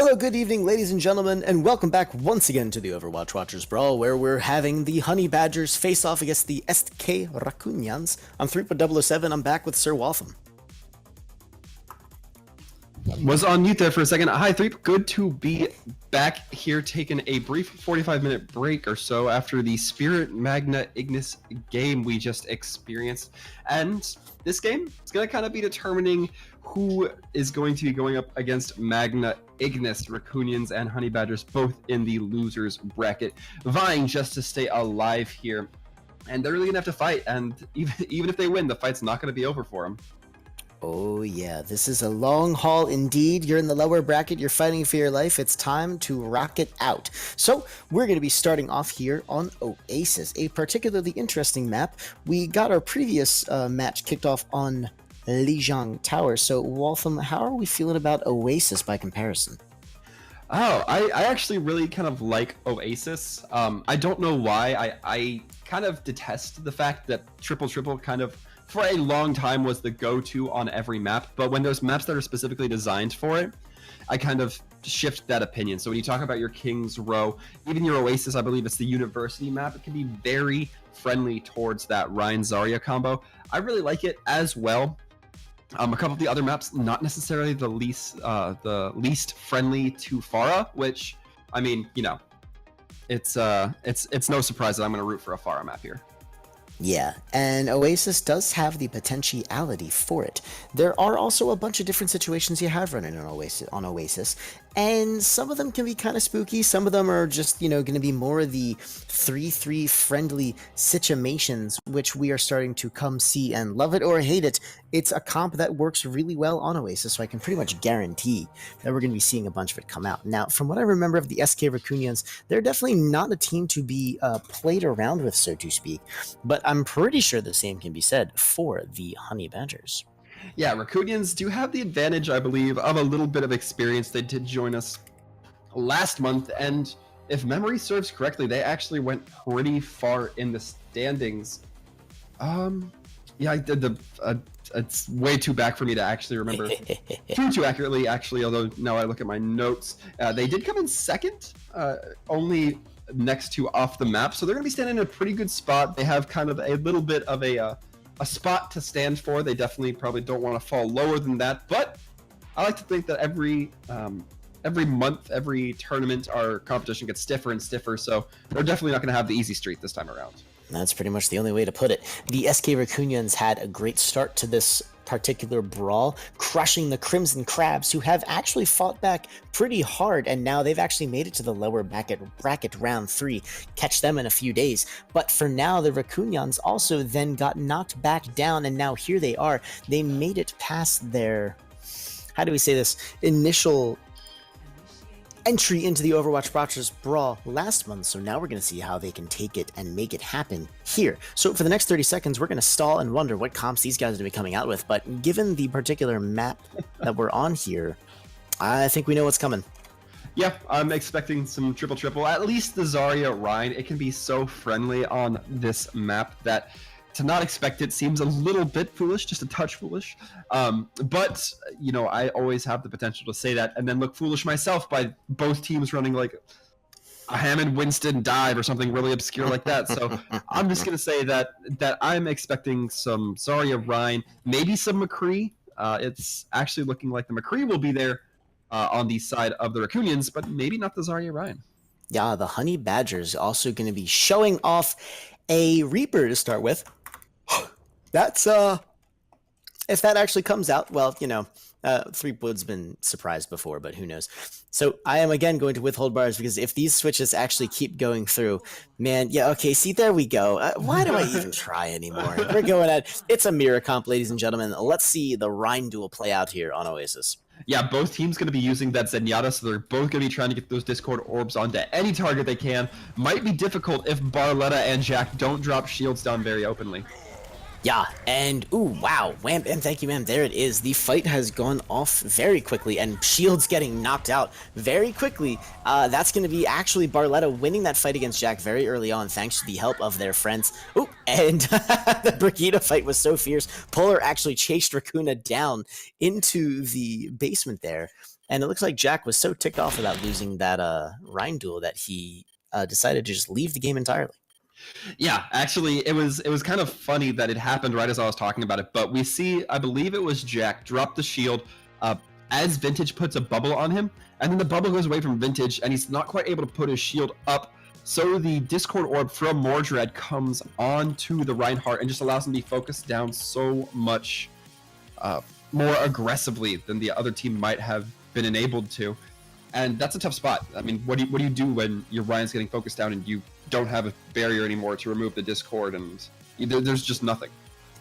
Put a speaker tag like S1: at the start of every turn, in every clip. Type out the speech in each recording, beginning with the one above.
S1: Hello, good evening, ladies and gentlemen, and welcome back once again to the Overwatch Watchers Brawl, where we're having the Honey Badgers face off against the SK Rakunyans. I'm 3.007, I'm back with Sir Waltham.
S2: Was on mute there for a second. Hi, Threep. Good to be back here, taking a brief 45-minute break or so after the Spirit Magna Ignis game we just experienced. And this game is going to kind of be determining who is going to be going up against Magna Ignis, Rakunyans and Honey Badgers, both in the losers bracket, vying just to stay alive here. And they're really going to have to fight. And even if they win, the fight's not going to be over for them.
S1: Oh yeah, this is a long haul indeed. You're in the lower bracket, you're fighting for your life. It's time to rock it out. So we're going to be starting off here on Oasis, a particularly interesting map. We got our previous match kicked off on Lijiang Tower. So Waltham, how are we feeling about Oasis by comparison?
S2: Oh, I actually really kind of like Oasis. I don't know why. I kind of detest the fact that triple kind of for a long time was the go-to on every map, but when there's maps that are specifically designed for it, I kind of shift that opinion. So when you talk about your King's Row, even your Oasis, I believe it's the University map, it can be very friendly towards that Ryan Zarya combo. I really like it as well. A couple of the other maps, not necessarily the least friendly to Pharah, which, I mean, you know, it's no surprise that I'm going to root for a Pharah map here.
S1: Yeah, and Oasis does have the potentiality for it. There are also a bunch of different situations you have running on Oasis, and some of them can be kind of spooky. Some of them are just, you know, going to be more of the 3-3 friendly situations, which we are starting to come see and love it or hate it. It's a comp that works really well on Oasis, so I can pretty much guarantee that we're going to be seeing a bunch of it come out. Now, from what I remember of the SK Rakunyans, they're definitely not a team to be played around with, so to speak, but I'm pretty sure the same can be said for the Honey Badgers.
S2: Yeah, Rakunyans do have the advantage, I believe, of a little bit of experience. They did join us last month, and if memory serves correctly, they actually went pretty far in the standings. Yeah, I did it's way too back for me to actually remember too accurately, actually, although now I look at my notes. They did come in second, only next to Off the Map, so they're going to be standing in a pretty good spot. They have kind of a little bit of a spot to stand for. They definitely probably don't want to fall lower than that, but I like to think that every month, every tournament, our competition gets stiffer and stiffer, so they're definitely not going to have the easy streak this time around.
S1: That's pretty much the only way to put it. The SK Rakunyans had a great start to this particular brawl, crushing the Crimson Crabs, who have actually fought back pretty hard, and now they've actually made it to the lower bracket round 3. Catch them in a few days. But for now, the Rakunyans also then got knocked back down, and now here they are. They made it past their, how do we say this, initial entry into the Overwatch Watchers Brawl last month, so now we're going to see how they can take it and make it happen here. So for the next 30 seconds, we're going to stall and wonder what comps these guys are going to be coming out with, but given the particular map that we're on here, I think we know what's coming.
S2: Yeah, I'm expecting some triple, at least the Zarya Rhine. It can be so friendly on this map that to not expect it seems a little bit foolish, just a touch foolish. But, you know, I always have the potential to say that and then look foolish myself by both teams running like a Hammond Winston dive or something really obscure like that. So I'm just going to say that I'm expecting some Zarya Rhine, maybe some McCree. It's actually looking like the McCree will be there on the side of the Rakunyans, but maybe not the Zarya Rhine.
S1: Yeah, the Honey Badgers also going to be showing off a Reaper to start with. That's, if that actually comes out, well, you know, Threepwood's been surprised before, but who knows. So I am again going to withhold bars because if these switches actually keep going through, man, yeah, okay, see, there we go. Why do I even try anymore? We're going at, it's a mirror comp, ladies and gentlemen. Let's see the Rhine duel play out here on Oasis.
S2: Yeah, both teams going to be using that Zenyatta, so they're both going to be trying to get those Discord orbs onto any target they can. Might be difficult if Barletta and Jack don't drop shields down very openly.
S1: Yeah, and ooh, wow, wham, and thank you, ma'am. There it is. The fight has gone off very quickly, and Shields getting knocked out very quickly. That's going to be actually Barletta winning that fight against Jack very early on, thanks to the help of their friends. Ooh, and the Brigitte fight was so fierce. Polar actually chased Racuna down into the basement there, and it looks like Jack was so ticked off about losing that Rhine duel that he decided to just leave the game entirely.
S2: Yeah, actually, it was kind of funny that it happened right as I was talking about it. But we see, I believe it was Jack, drop the shield, as Vintage puts a bubble on him, and then the bubble goes away from Vintage, and he's not quite able to put his shield up. So the Discord Orb from Mordred comes onto the Reinhardt and just allows him to be focused down so much more aggressively than the other team might have been enabled to. And that's a tough spot. I mean, what do you do when your Ryan's getting focused down and you don't have a barrier anymore to remove the Discord, and there's just nothing.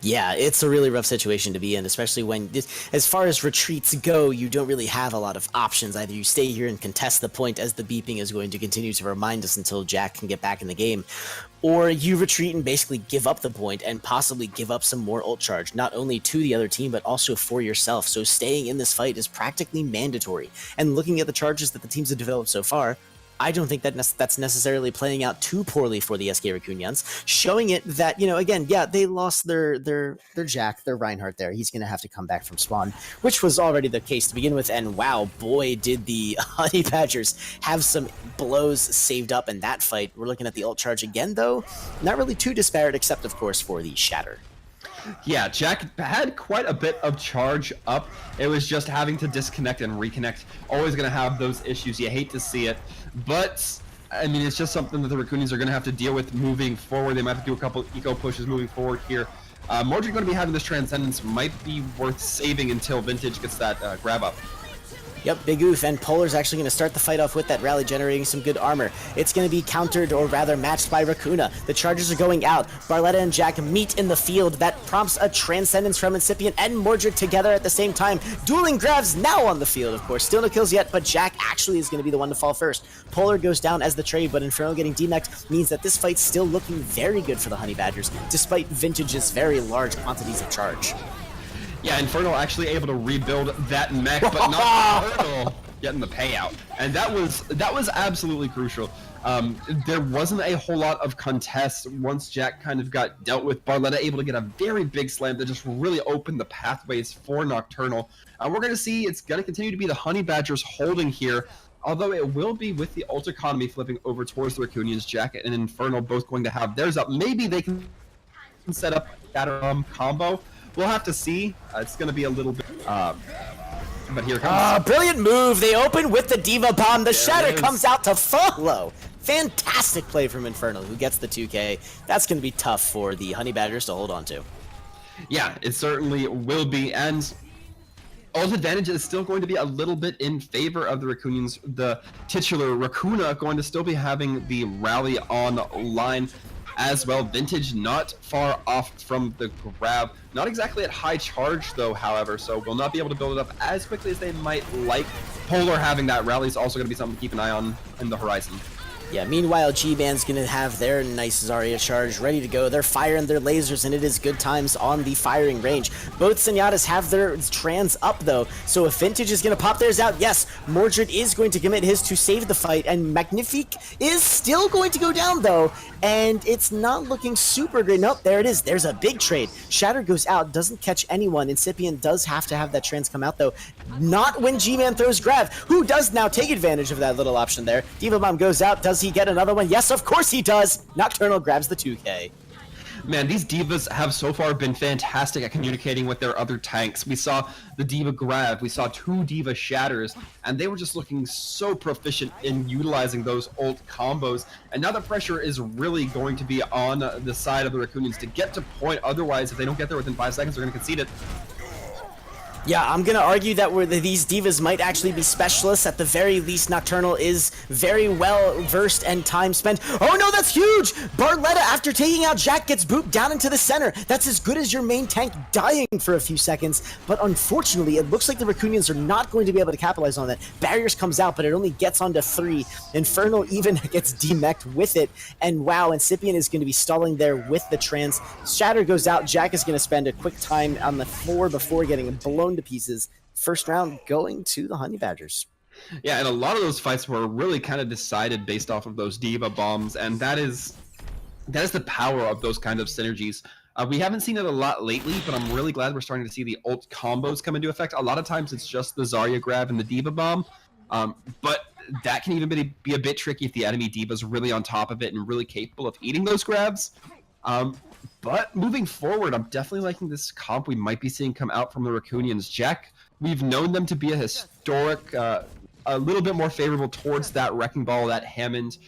S1: Yeah, it's a really rough situation to be in, especially when, as far as retreats go, you don't really have a lot of options. Either you stay here and contest the point, as the beeping is going to continue to remind us until Jack can get back in the game, or you retreat and basically give up the point and possibly give up some more ult charge, not only to the other team, but also for yourself. So staying in this fight is practically mandatory. And looking at the charges that the teams have developed so far, I don't think that that's necessarily playing out too poorly for the SK Rakunyans, showing it that, again, yeah, they lost their Jack, their Reinhardt there. He's going to have to come back from spawn, which was already the case to begin with. And wow, boy, did the Honey Badgers have some blows saved up in that fight. We're looking at the ult charge again, though. Not really too disparate, except, of course, for the Shatter.
S2: Yeah, Jack had quite a bit of charge up. It was just having to disconnect and reconnect. Always going to have those issues. You hate to see it. But, I mean, it's just something that the Rakunyans are going to have to deal with moving forward. They might have to do a couple eco pushes moving forward here. Mordred going to be having this Transcendence. Might be worth saving until Vintage gets that grab up.
S1: Yep, Big Oof, and Polar's actually going to start the fight off with that rally, generating some good armor. It's going to be countered, or rather matched by Rakuna. The charges are going out. Barletta and Jack meet in the field. That prompts a Transcendence from Incipient and Mordred together at the same time. Dueling grabs now on the field, of course. Still no kills yet, but Jack actually is going to be the one to fall first. Polar goes down as the trade, but Inferno getting demeched means that this fight's still looking very good for the Honey Badgers, despite Vintage's very large quantities of charge.
S2: Yeah, Inferno actually able to rebuild that mech, but not Inferno getting the payout, and that was absolutely crucial. There wasn't a whole lot of contest once Jack kind of got dealt with. Barletta able to get a very big slam that just really opened the pathways for Nocturnal. We're going to see it's going to continue to be the Honey Badgers holding here, although it will be with the ult economy flipping over towards the Rakunyans. Jack and Inferno both going to have theirs up. Maybe they can set up that combo. We'll have to see. It's going to be a little bit, but here comes.
S1: Brilliant move. They open with the Diva Bomb. The Shatter comes out to follow. Fantastic play from Inferno, who gets the 2K. That's going to be tough for the Honey Badgers to hold on to.
S2: Yeah, it certainly will be. And ult advantage is still going to be a little bit in favor of the Rakunyans. The titular Rakuna going to still be having the rally online as well. Vintage not far off from the grab. Not exactly at high charge though, however, so will not be able to build it up as quickly as they might like. Polar having that rally is also going to be something to keep an eye on in the horizon.
S1: Yeah, meanwhile, G-Man's going to have their nice Zarya charge ready to go. They're firing their lasers, and it is good times on the firing range. Both Senatas have their trans up, though, so if Vintage is going to pop theirs out, yes, Mordred is going to commit his to save the fight, and Magnifique is still going to go down, though, and it's not looking super great. Nope, there it is. There's a big trade. Shatter goes out, doesn't catch anyone. Incipient does have to have that trans come out, though. Not when G-Man throws grab, who does now take advantage of that little option there. Diva Bomb goes out, does he get another one? Yes, of course he does. Nocturnal grabs the 2K.
S2: Man, these divas have so far been fantastic at communicating with their other tanks. We saw the diva grab, we saw 2 diva shatters, and they were just looking so proficient in utilizing those ult combos. And now the pressure is really going to be on the side of the Rakunyans to get to point. Otherwise, if they don't get there within 5 seconds, they're going to concede it.
S1: Yeah, I'm going to argue that these divas might actually be specialists. At the very least, Nocturnal is very well versed and time spent. Oh no, that's huge! Barletta, after taking out Jack, gets booped down into the center. That's as good as your main tank dying for a few seconds. But unfortunately, it looks like the Rakunyans are not going to be able to capitalize on that. Barriers comes out, but it only gets onto 3. Inferno even gets demeched with it. And wow, Incipient is going to be stalling there with the trans. Shatter goes out. Jack is going to spend a quick time on the floor before getting blown to pieces. First round going to the Honey Badgers.
S2: Yeah, and a lot of those fights were really kind of decided based off of those diva bombs, and that is the power of those kind of synergies. We haven't seen it a lot lately, but I'm really glad we're starting to see the ult combos come into effect. A lot of times it's just the Zarya grab and the diva bomb, but that can even be a bit tricky if the enemy diva's really on top of it and really capable of eating those grabs. But moving forward, I'm definitely liking this comp we might be seeing come out from the Rakunyans. Jack, we've known them to be a historic, a little bit more favorable towards that Wrecking Ball, that Hammond.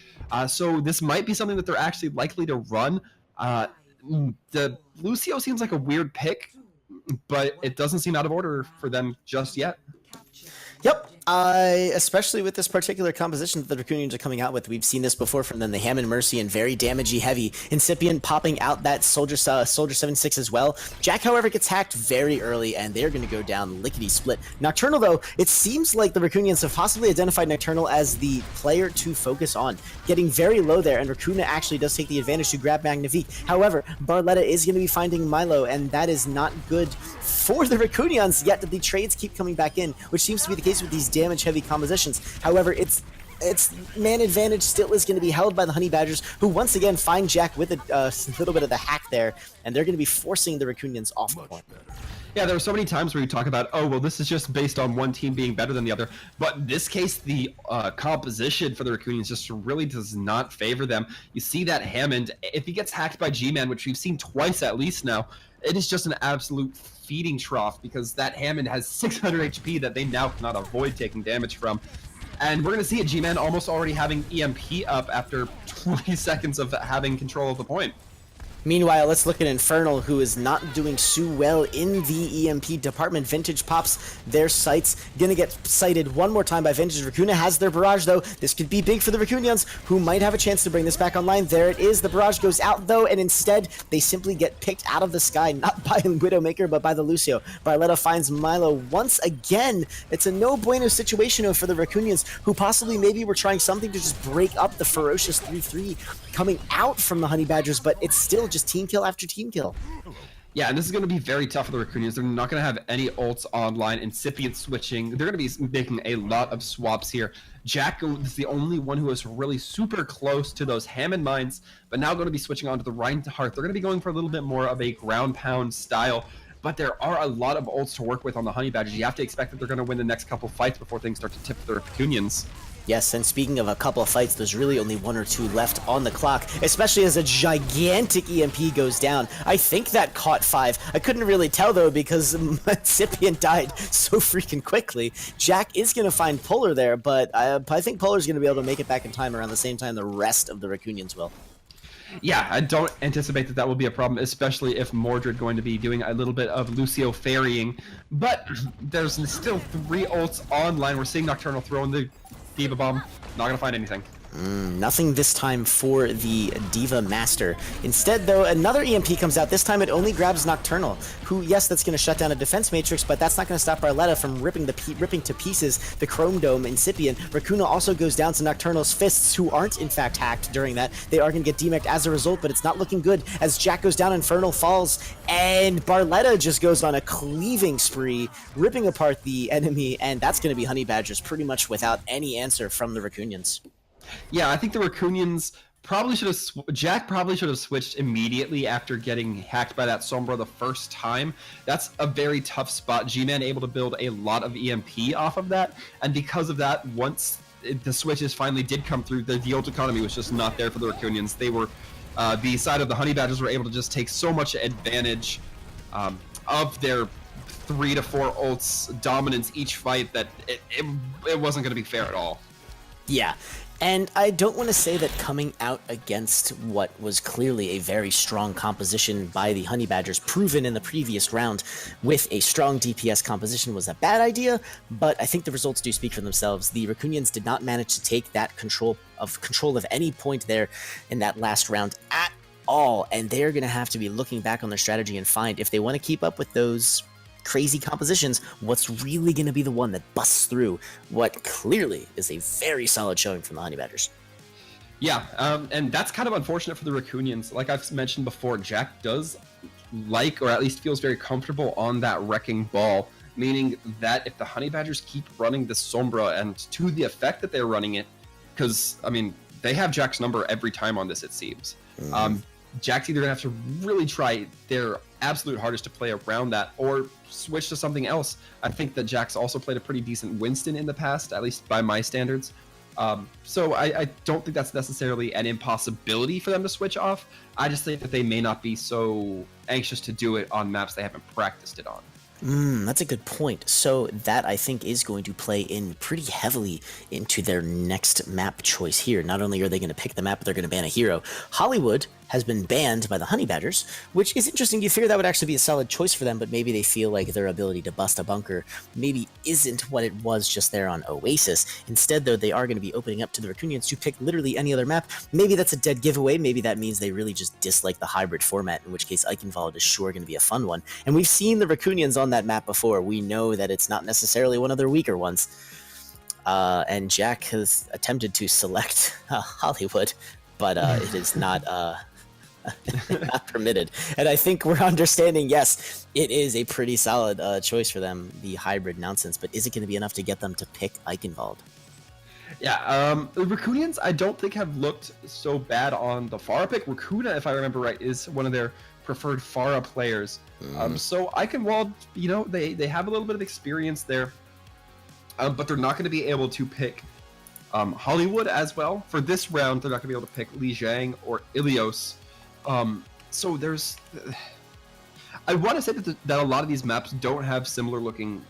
S2: So this might be something that they're actually likely to run. The Lucio seems like a weird pick, but it doesn't seem out of order for them just yet.
S1: Yep, especially with this particular composition that the Rakunyans are coming out with. We've seen this before from them, the Hammond Mercy and very damagey heavy. Incipient popping out that Soldier 7-6 as well. Jack, however, gets hacked very early, and they're going to go down lickety-split. Nocturnal, though, it seems like the Rakunyans have possibly identified Nocturnal as the player to focus on. Getting very low there, and Racuna actually does take the advantage to grab Magnifique. However, Barletta is going to be finding Milo, and that is not good for the Rakunyans, yet the trades keep coming back in, which seems to be the case with these damage-heavy compositions. However, its man advantage still is going to be held by the Honey Badgers, who once again find Jack with a little bit of the hack there, and they're going to be forcing the Rakunyans off the point.
S2: Yeah, there are so many times where you talk about, oh, well, this is just based on one team being better than the other. But in this case, the composition for the Rakunyans just really does not favor them. You see that Hammond, if he gets hacked by G-Man, which we've seen twice at least now, it is just an absolute feeding trough because that Hammond has 600 HP that they now cannot avoid taking damage from. And we're going to see a G-Man almost already having EMP up after 20 seconds of having control of the point.
S1: Meanwhile, let's look at Infernal, who is not doing so well in the EMP department. Vintage pops their sights. Gonna get sighted one more time by Vintage. Racuna has their barrage, though. This could be big for the Rakunyans, who might have a chance to bring this back online. There it is. The barrage goes out, though, and instead, they simply get picked out of the sky, not by Widowmaker, but by the Lucio. Barletta finds Milo once again. It's a no bueno situation for the Rakunyans, who possibly maybe were trying something to just break up the ferocious 3-3 coming out from the Honey Badgers, but it's still just team kill after team kill.
S2: Yeah, and this is going to be very tough for the Rakunyans. They're not going to have any ults online, incipient switching. They're going to be making a lot of swaps here. Jack is the only one who is really super close to those Hammond mines, but now going to be switching on to the Reinhardt. They're going to be going for a little bit more of a ground pound style, but there are a lot of ults to work with on the Honey Badgers. You have to expect that they're going to win the next couple fights before things start to tip for the Rakunyans.
S1: Yes, and speaking of a couple of fights, there's really only one or two left on the clock, especially as a gigantic EMP goes down. I think that caught 5. I couldn't really tell, though, because Incipient died so freaking quickly. Jack is going to find Polar there, but I think Polar's going to be able to make it back in time around the same time the rest of the Rakunyans will.
S2: Yeah, I don't anticipate that that will be a problem, especially if Mordred going to be doing a little bit of Lucio ferrying. But there's still 3 ults online. We're seeing Nocturnal throwing the Diva Bomb. Not going to find anything.
S1: Nothing this time for the Diva Master. Instead, though, another EMP comes out. This time it only grabs Nocturnal, who, yes, that's going to shut down a defense matrix, but that's not going to stop Barletta from ripping to pieces the Chrome Dome Incipient. Racuna also goes down to Nocturnal's fists, who aren't, in fact, hacked during that. They are going to get demeched as a result, but it's not looking good as Jack goes down, Infernal falls, and Barletta just goes on a cleaving spree, ripping apart the enemy, and that's going to be Honey Badgers pretty much without any answer from the Rakunyans.
S2: Yeah, I think the Rakunyans probably should have... Jack probably should have switched immediately after getting hacked by that Sombra the first time. That's a very tough spot. G-Man able to build a lot of EMP off of that, and because of that, once the switches finally did come through, the ult economy was just not there for the Rakunyans. They were... the side of the Honey Badgers were able to just take so much advantage of their 3 to 4 ults dominance each fight that it wasn't going to be fair at all.
S1: Yeah. And I don't want to say that coming out against what was clearly a very strong composition by the Honey Badgers, proven in the previous round with a strong DPS composition, was a bad idea, but I think the results do speak for themselves. The Rakunyans did not manage to take that control of any point there in that last round at all, and they're going to have to be looking back on their strategy and find, if they want to keep up with those crazy compositions, what's really going to be the one that busts through what clearly is a very solid showing from the Honey Badgers.
S2: Yeah, and that's kind of unfortunate for the Rakunyans. Like I've mentioned before, Jack does like, or at least feels very comfortable on that Wrecking Ball, meaning that if the Honey Badgers keep running the Sombra, and to the effect that they're running it, because, I mean, they have Jack's number every time on this, it seems. Jack's either going to have to really try their absolute hardest to play around that, or switch to something else. I think that Jack's also played a pretty decent Winston in the past, at least by my standards. So I don't think that's necessarily an impossibility for them to switch off. I just think that they may not be so anxious to do it on maps they haven't practiced it on.
S1: That's a good point. So that, I think, is going to play in pretty heavily into their next map choice here. Not only are they going to pick the map, but they're going to ban a hero. Hollywood has been banned by the Honey Badgers, which is interesting. You figure that would actually be a solid choice for them, but maybe they feel like their ability to bust a bunker maybe isn't what it was just there on Oasis. Instead, though, they are going to be opening up to the Rakunyans to pick literally any other map. Maybe that's a dead giveaway. Maybe that means they really just dislike the hybrid format, in which case Eichenwald is sure going to be a fun one. And we've seen the Rakunyans on that map before. We know that it's not necessarily one of their weaker ones. And Jack has attempted to select Hollywood, but it is not... not permitted. And I think we're understanding, yes, it is a pretty solid choice for them, the hybrid nonsense, but is it going to be enough to get them to pick Eichenwald?
S2: Yeah, the Rakunyans I don't think have looked so bad on the Pharah pick. Rakuna, if I remember right, is one of their preferred Pharah players. So Eichenwald, they have a little bit of experience there, but they're not going to be able to pick Hollywood as well. For this round, they're not going to be able to pick Li Jiang or Ilios. So there's, I want to say that a lot of these maps don't have similar looking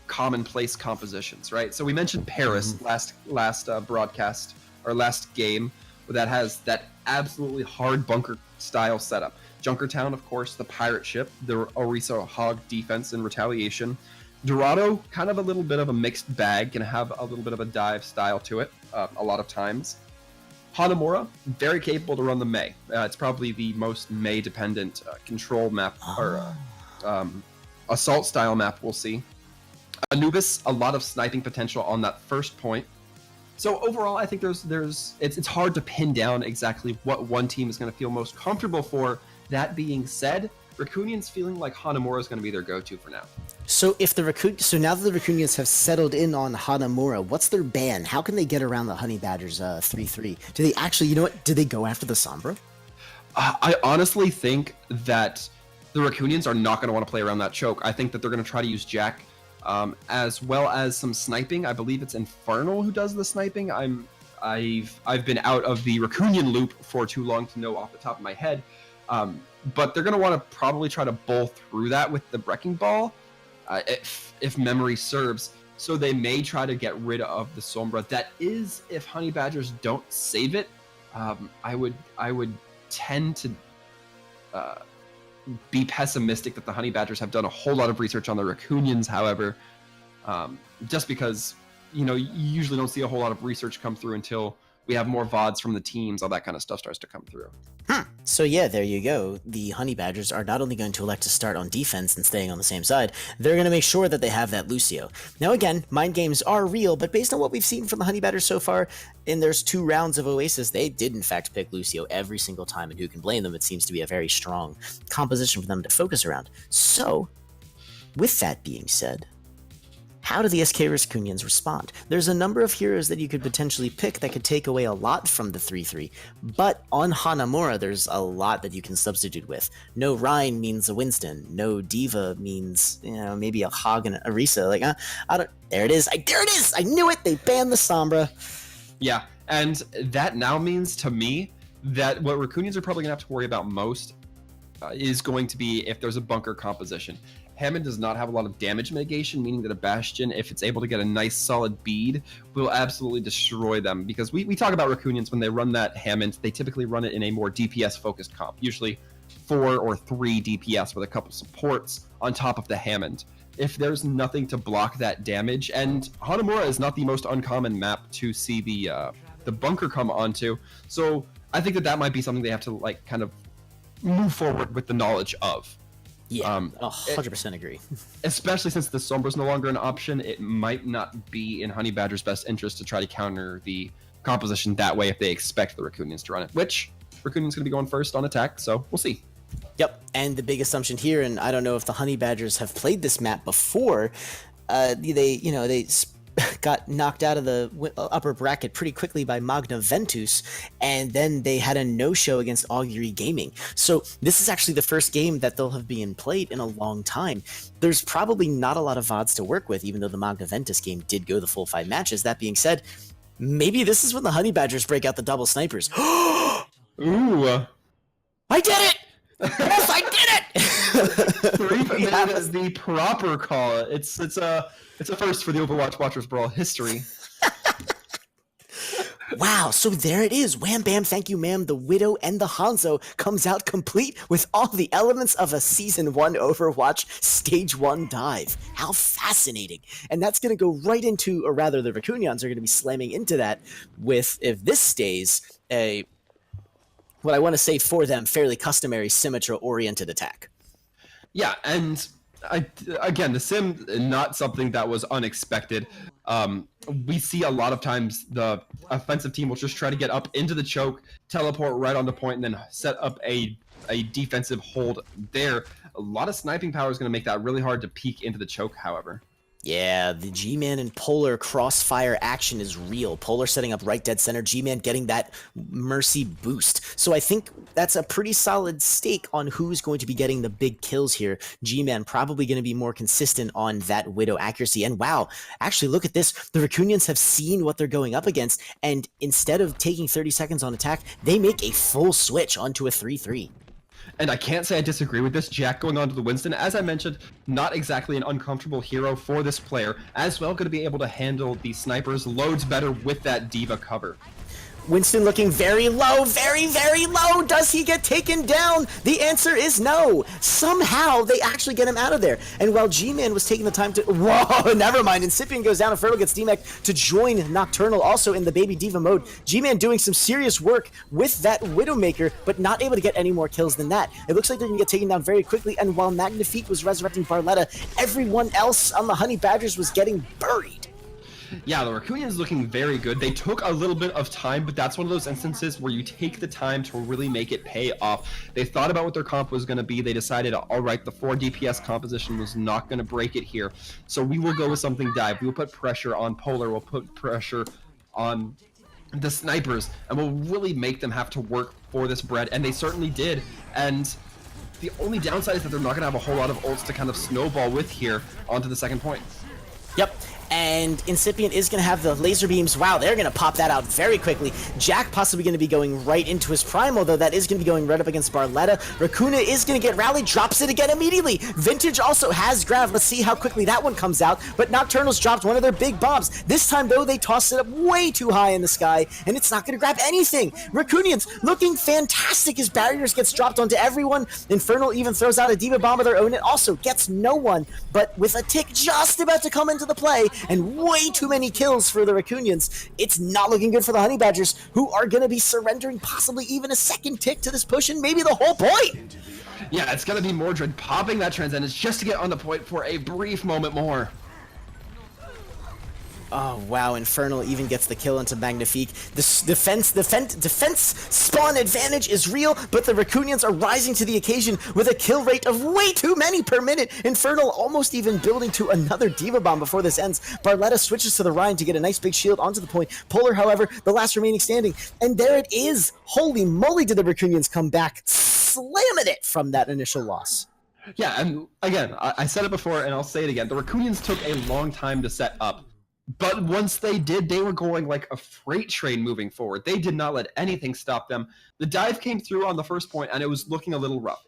S2: commonplace compositions, right? So we mentioned Paris last broadcast or last game, that has that absolutely hard bunker style setup. Junkertown, of course, the pirate ship, the Orisa Hog defense and retaliation. Dorado, kind of a little bit of a mixed bag, can have a little bit of a dive style to it a lot of times. Hanamura, very capable to run the Mei. It's probably the most Mei-dependent control map, or assault-style map we'll see. Anubis, a lot of sniping potential on that first point. So overall, I think it's hard to pin down exactly what one team is going to feel most comfortable for. That being said, Rakunyans feeling like Hanamura is going to be their go-to for now.
S1: So so now that the Rakunyans have settled in on Hanamura, what's their ban? How can they get around the Honey Badgers 3-3? Do they actually, do they go after the Sombra?
S2: I honestly think that the Rakunyans are not going to want to play around that choke. I think that they're going to try to use Jack, as well as some sniping. I believe it's Infernal who does the sniping. I've been out of the Rakunyan loop for too long to know off the top of my head. But they're going to want to probably try to bowl through that with the Wrecking Ball, if memory serves. So they may try to get rid of the Sombra. That is, if Honey Badgers don't save it. I would tend to be pessimistic that the Honey Badgers have done a whole lot of research on the Rakunyans, however, just because, you usually don't see a whole lot of research come through until we have more VODs from the teams, all that kind of stuff starts to come through.
S1: So yeah, there you go. The Honey Badgers are not only going to elect to start on defense and staying on the same side, they're going to make sure that they have that Lucio. Now again, mind games are real, but based on what we've seen from the Honey Badgers so far, in there's 2 rounds of Oasis, they did in fact pick Lucio every single time, and who can blame them? It seems to be a very strong composition for them to focus around. So, with that being said, how do the SK Rakunyans respond? There's a number of heroes that you could potentially pick that could take away a lot from the 3-3, but on Hanamura, there's a lot that you can substitute with. No Rhine means a Winston. No Diva means, maybe a Hog and a Orisa. There it is. I knew it. They banned the Sombra.
S2: Yeah, and that now means to me that what Rakunyans are probably going to have to worry about most is going to be if there's a bunker composition. Hammond does not have a lot of damage mitigation, meaning that a Bastion, if it's able to get a nice solid bead, will absolutely destroy them. Because we talk about Rakunyans when they run that Hammond, they typically run it in a more DPS-focused comp, usually 4 or 3 DPS with a couple supports on top of the Hammond. If there's nothing to block that damage, and Hanamura is not the most uncommon map to see the bunker come onto, so I think that might be something they have to kind of move forward with the knowledge of.
S1: Yeah, 100% agree.
S2: Especially since the Sombra's no longer an option, it might not be in Honey Badger's best interest to try to counter the composition that way if they expect the Rakunyans to run it, which Rakunyans going to be going first on attack, so we'll see.
S1: Yep, and the big assumption here, and I don't know if the Honey Badgers have played this map before, they got knocked out of the upper bracket pretty quickly by Magna Ventus, and then they had a no-show against Augury Gaming. So this is actually the first game that they'll have been played in a long time. There's probably not a lot of VODs to work with, even though the Magna Ventus game did go the full 5 matches. That being said, Maybe this is when the Honey Badgers break out the double snipers.
S2: Ooh.
S1: I did it! Yes, I did it!
S2: 3 minute is the proper call. It's a first for the Overwatch Watchers Brawl history.
S1: Wow, so there it is. Wham bam, thank you ma'am. The Widow and the Hanzo comes out complete with all the elements of a Season 1 Overwatch Stage 1 dive. How fascinating. And that's going to go right into, or rather the Rakunyans are going to be slamming into that with, if this stays, what I want to say for them, fairly customary Symmetra-oriented attack.
S2: Yeah, and again, the sim, not something that was unexpected. We see a lot of times the offensive team will just try to get up into the choke, teleport right on the point, and then set up a defensive hold there. A lot of sniping power is going to make that really hard to peek into the choke, however.
S1: Yeah, the G-Man and Polar crossfire action is real. Polar setting up right dead center, G-Man getting that Mercy boost. So I think that's a pretty solid stake on who's going to be getting the big kills here. G-Man probably going to be more consistent on that Widow accuracy. And wow, actually look at this. The Rakunyans have seen what they're going up against, and instead of taking 30 seconds on attack, they make a full switch onto a 3-3.
S2: And I can't say I disagree with this. Jack going on to the Winston, as I mentioned, not exactly an uncomfortable hero for this player, as well going to be able to handle the snipers loads better with that Diva cover.
S1: Winston looking very low, very, very low. Does he get taken down? The answer is no. Somehow, they actually get him out of there. And while G-Man was taking the time to... Whoa, never mind. Incipient goes down, and Fertile gets DMAC to join Nocturnal, also in the Baby Diva mode. G-Man doing some serious work with that Widowmaker, but not able to get any more kills than that. It looks like they're going to get taken down very quickly, and while Magnifique was resurrecting Barletta, everyone else on the Honey Badgers was getting buried.
S2: Yeah, the Rakunyans looking very good. They took a little bit of time, but that's one of those instances where you take the time to really make it pay off. They thought about what their comp was going to be. They decided, all right, the 4 DPS composition was not going to break it here. So we will go with something dive. We will put pressure on Polar. We'll put pressure on the snipers, and we'll really make them have to work for this bread. And they certainly did. And the only downside is that they're not going to have a whole lot of ults to kind of snowball with here onto the second point.
S1: Yep. And Incipient is going to have the laser beams. Wow, they're going to pop that out very quickly. Jack possibly going to be going right into his prime, although that is going to be going right up against Barletta. Racuna is going to get rallied, drops it again immediately. Vintage also has Grav. Let's see how quickly that one comes out. But Nocturnal's dropped one of their big bombs. This time, though, they toss it up way too high in the sky, and it's not going to grab anything. Rakunyans looking fantastic as barriers gets dropped onto everyone. Infernal even throws out a Diva bomb of their own. It also gets no one, but with a tick just about to come into the play, and way too many kills for the Rakunyans, it's not looking good for the Honey Badgers, who are going to be surrendering possibly even a second tick to this push and maybe the whole point.
S2: Yeah, it's going to be Mordred popping that Transcendence just to get on the point for a brief moment more.
S1: Oh, wow, Infernal even gets the kill into Magnifique. This defense spawn advantage is real, but the Rakunyans are rising to the occasion with a kill rate of way too many per minute. Infernal almost even building to another Diva Bomb before this ends. Barletta switches to the Rhine to get a nice big shield onto the point. Polar, however, the last remaining standing. And there it is! Holy moly, did the Rakunyans come back, slamming it from that initial loss.
S2: Yeah, and again, I said it before and I'll say it again. The Rakunyans took a long time to set up. But once they did, they were going like a freight train moving forward. They did not let anything stop them. The dive came through on the first point, and it was looking a little rough.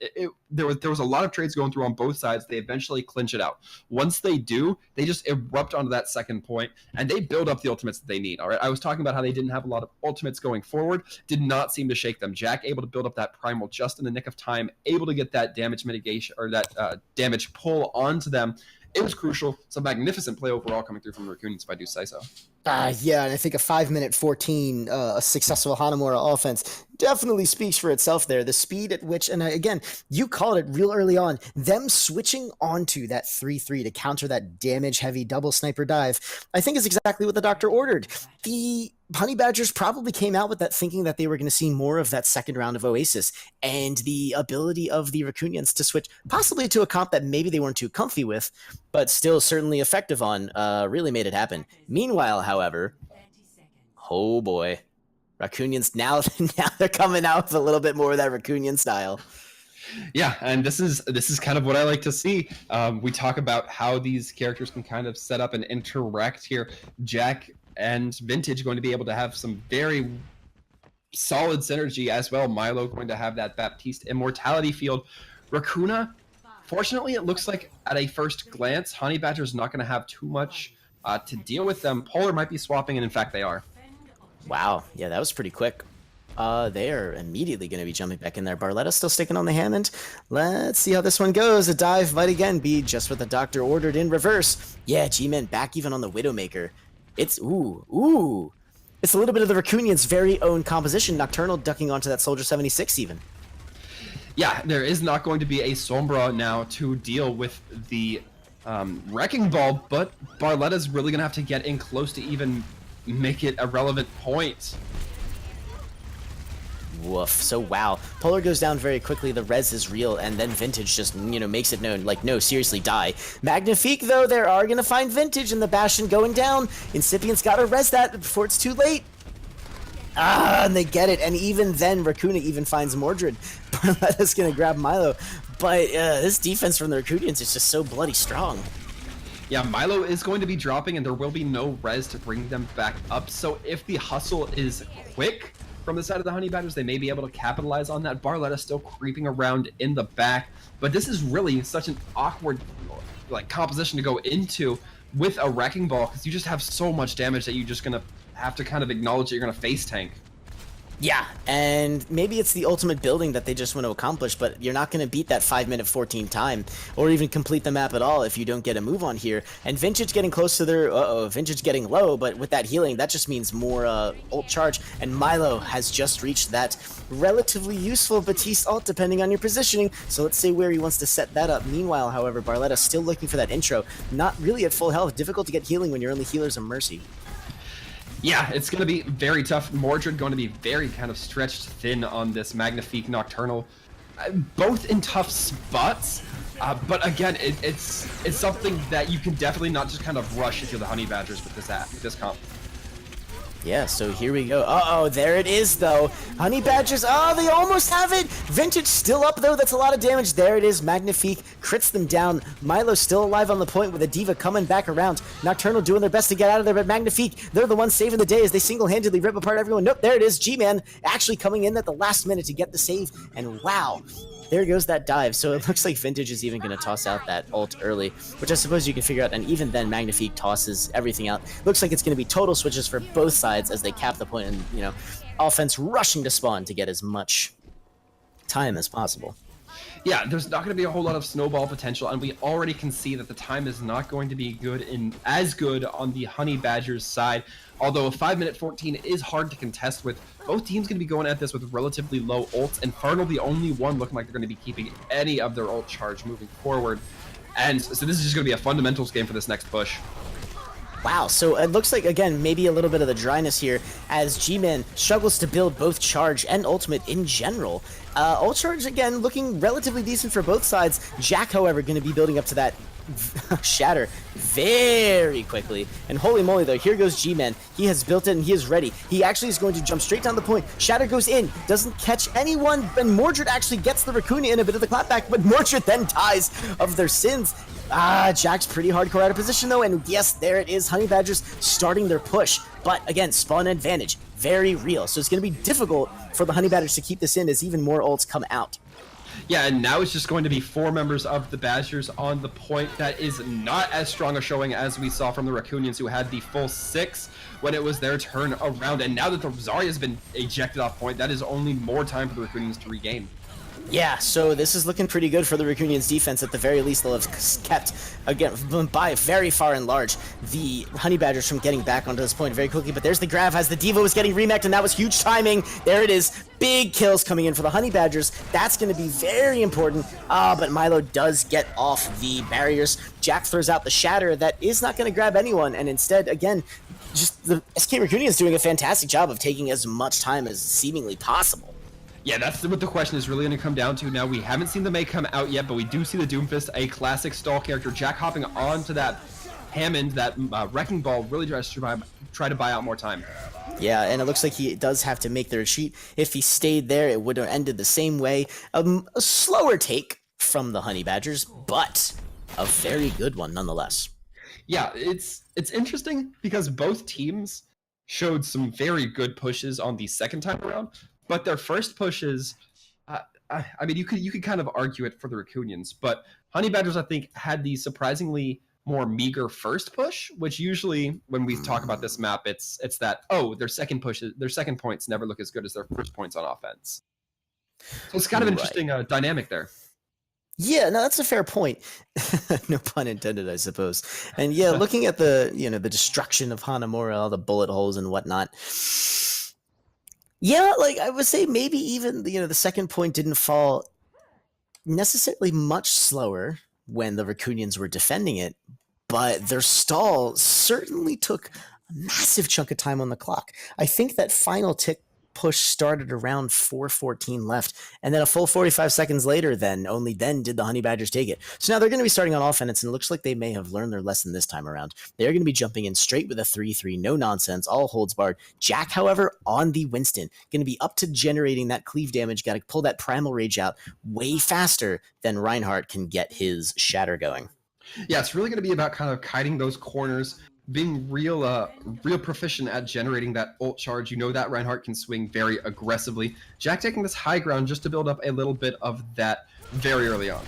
S2: There was a lot of trades going through on both sides. They eventually clinch it out. Once they do, they just erupt onto that second point, and they build up the ultimates that they need. All right, I was talking about how they didn't have a lot of ultimates going forward. Did not seem to shake them. Jack able to build up that primal just in the nick of time, able to get that damage mitigation or that damage pull onto them. It was crucial. It's a magnificent play overall coming through from the Rakunyans, if I do say so.
S1: Yeah, and I think a 5-minute 14 successful Hanamura offense definitely speaks for itself there. The speed at which, and again, you called it real early on, them switching onto that 3-3 to counter that damage-heavy double sniper dive, I think is exactly what the doctor ordered. The Honey Badgers probably came out with that thinking that they were going to see more of that second round of Oasis, and the ability of the Rakunyans to switch possibly to a comp that maybe they weren't too comfy with, but still certainly effective on, really made it happen. Meanwhile, however, oh boy, Rakunyans now they're coming out with a little bit more of that Rakunyan style.
S2: Yeah, and this is kind of what I like to see. We talk about how these characters can kind of set up and interact here. Jack and Vintage going to be able to have some very solid synergy as well. Milo going to have that Baptiste Immortality field. Racuna, fortunately, it looks like at a first glance, Honey Badger's not going to have too much to deal with them. Polar might be swapping, and in fact, they are.
S1: Wow, yeah, that was pretty quick. They are immediately going to be jumping back in there. Barletta still sticking on the Hammond. Let's see how this one goes. A dive might again be just what the doctor ordered in reverse. Yeah, G-Man back even on the Widowmaker. It's, ooh. It's a little bit of the Rakunyans' very own composition. Nocturnal ducking onto that Soldier 76 even.
S2: Yeah, there is not going to be a Sombra now to deal with the Wrecking Ball, but Barletta's really going to have to get in close to even make it a relevant point.
S1: Woof. So, wow. Polar goes down very quickly, the res is real, and then Vintage just, makes it known, like, no, seriously, die. Magnifique, though, they are gonna find Vintage, and the Bastion going down. Incipient's gotta res that before it's too late. And they get it, and even then, Racuna even finds Mordred. Barletta's gonna grab Milo, but this defense from the Rakunyans is just so bloody strong.
S2: Yeah, Milo is going to be dropping, and there will be no res to bring them back up, so if the hustle is quick from the side of the Honey Badgers, they may be able to capitalize on that. Barletta still creeping around in the back, but this is really such an awkward composition to go into with a Wrecking Ball, because you just have so much damage that you're just gonna have to kind of acknowledge that you're gonna face tank.
S1: Yeah, and maybe it's the ultimate building that they just want to accomplish, but you're not going to beat that 5-minute 14 time, or even complete the map at all if you don't get a move on here. And Vintage getting close to their, Vintage getting low, but with that healing, that just means more ult charge, and Milo has just reached that relatively useful Batiste ult depending on your positioning, so let's see where he wants to set that up. Meanwhile, however, Barletta still looking for that intro, not really at full health, difficult to get healing when your only healer's a Mercy.
S2: Yeah, it's going to be very tough. Mordred going to be very kind of stretched thin on this Magnifique Nocturnal. Both in tough spots, but again, it's something that you can definitely not just kind of rush if you're the Honey Badgers with this comp.
S1: Yeah, so here we go. Uh-oh, there it is, though. Honey Badgers, they almost have it. Vintage still up, though. That's a lot of damage. There it is. Magnifique crits them down. Milo still alive on the point with a Diva coming back around. Nocturnal doing their best to get out of there, but Magnifique, they're the ones saving the day as they single-handedly rip apart everyone. Nope, there it is. G-Man actually coming in at the last minute to get the save, and wow. There goes that dive, so it looks like Vintage is even going to toss out that ult early, which I suppose you can figure out, and even then Magnifique tosses everything out. Looks like it's going to be total switches for both sides as they cap the point and, offense rushing to spawn to get as much time as possible.
S2: Yeah, there's not going to be a whole lot of snowball potential, and we already can see that the time is not going to be as good on the Honey Badgers side. Although a 5-minute 14 is hard to contest with, both teams going to be going at this with relatively low ults, and Farnell the only one looking like they're going to be keeping any of their ult charge moving forward. And so this is just going to be a fundamentals game for this next push.
S1: Wow, so it looks like, again, maybe a little bit of the dryness here as G-Man struggles to build both charge and ultimate in general. Ult charge, again, looking relatively decent for both sides. Jack, however, going to be building up to that shatter very quickly. And holy moly, though, here goes G-Man. He has built it and he is ready. He actually is going to jump straight down the point. Shatter goes in, doesn't catch anyone, and Mordred actually gets the Rakunya in a bit of the clapback, but Mordred then dies of their sins. Jack's pretty hardcore out of position, though, and yes, there it is. Honey Badgers starting their push, but again, spawn advantage, very real. So it's going to be difficult for the Honey Badgers to keep this in as even more ults come out.
S2: Yeah, and now it's just going to be 4 members of the Badgers on the point. That is not as strong a showing as we saw from the Rakunyans, who had the full 6 when it was their turn around. And now that the Zarya has been ejected off point, that is only more time for the Rakunyans to regain.
S1: Yeah, so this is looking pretty good for the Rakunyans defense. At the very least, they'll have kept, again, by very far and large, the Honey Badgers from getting back onto this point very quickly. But there's the grab as the Diva was getting remeked, and that was huge timing. There it is. Big kills coming in for the Honey Badgers. That's going to be very important. But Milo does get off the barriers. Jack throws out the Shatter. That is not going to grab anyone, and instead, again, just the SK Rakunyans doing a fantastic job of taking as much time as seemingly possible.
S2: Yeah, that's what the question is really going to come down to. Now, we haven't seen the May come out yet, but we do see the Doomfist, a classic stall character. Jack hopping onto that Hammond, that Wrecking Ball, really tries to try to buy out more time.
S1: Yeah, and it looks like he does have to make the retreat. If he stayed there, it would have ended the same way. A slower take from the Honey Badgers, but a very good one nonetheless.
S2: Yeah, it's interesting because both teams showed some very good pushes on the second time around, but their first pushes, uh, I mean, you could kind of argue it for the Rakunyans, but Honey Badgers I think had the surprisingly more meager first push, which usually when we talk about this map, it's that their second points never look as good as their first points on offense. So it's kind of an
S1: Right.
S2: interesting dynamic there.
S1: Yeah, no, that's a fair point. No pun intended, I suppose. And yeah, looking at the the destruction of Hanamura, all the bullet holes and whatnot. Yeah, like I would say maybe even the second point didn't fall necessarily much slower when the Rakunyans were defending it, but their stall certainly took a massive chunk of time on the clock. I think that final tick push started around 4:14 left, and then a full 45 seconds later, only then did the Honey Badgers take it. So now they're going to be starting on offense, and it looks like they may have learned their lesson this time around. They're going to be jumping in straight with a 3-3, no nonsense, all holds barred. Jack, however, on the Winston, going to be up to generating that cleave damage, got to pull that Primal Rage out way faster than Reinhardt can get his Shatter going.
S2: Yeah, it's really going to be about kind of kiting those corners, being real proficient at generating that ult charge. You know that Reinhardt can swing very aggressively. Jack taking this high ground just to build up a little bit of that very early on.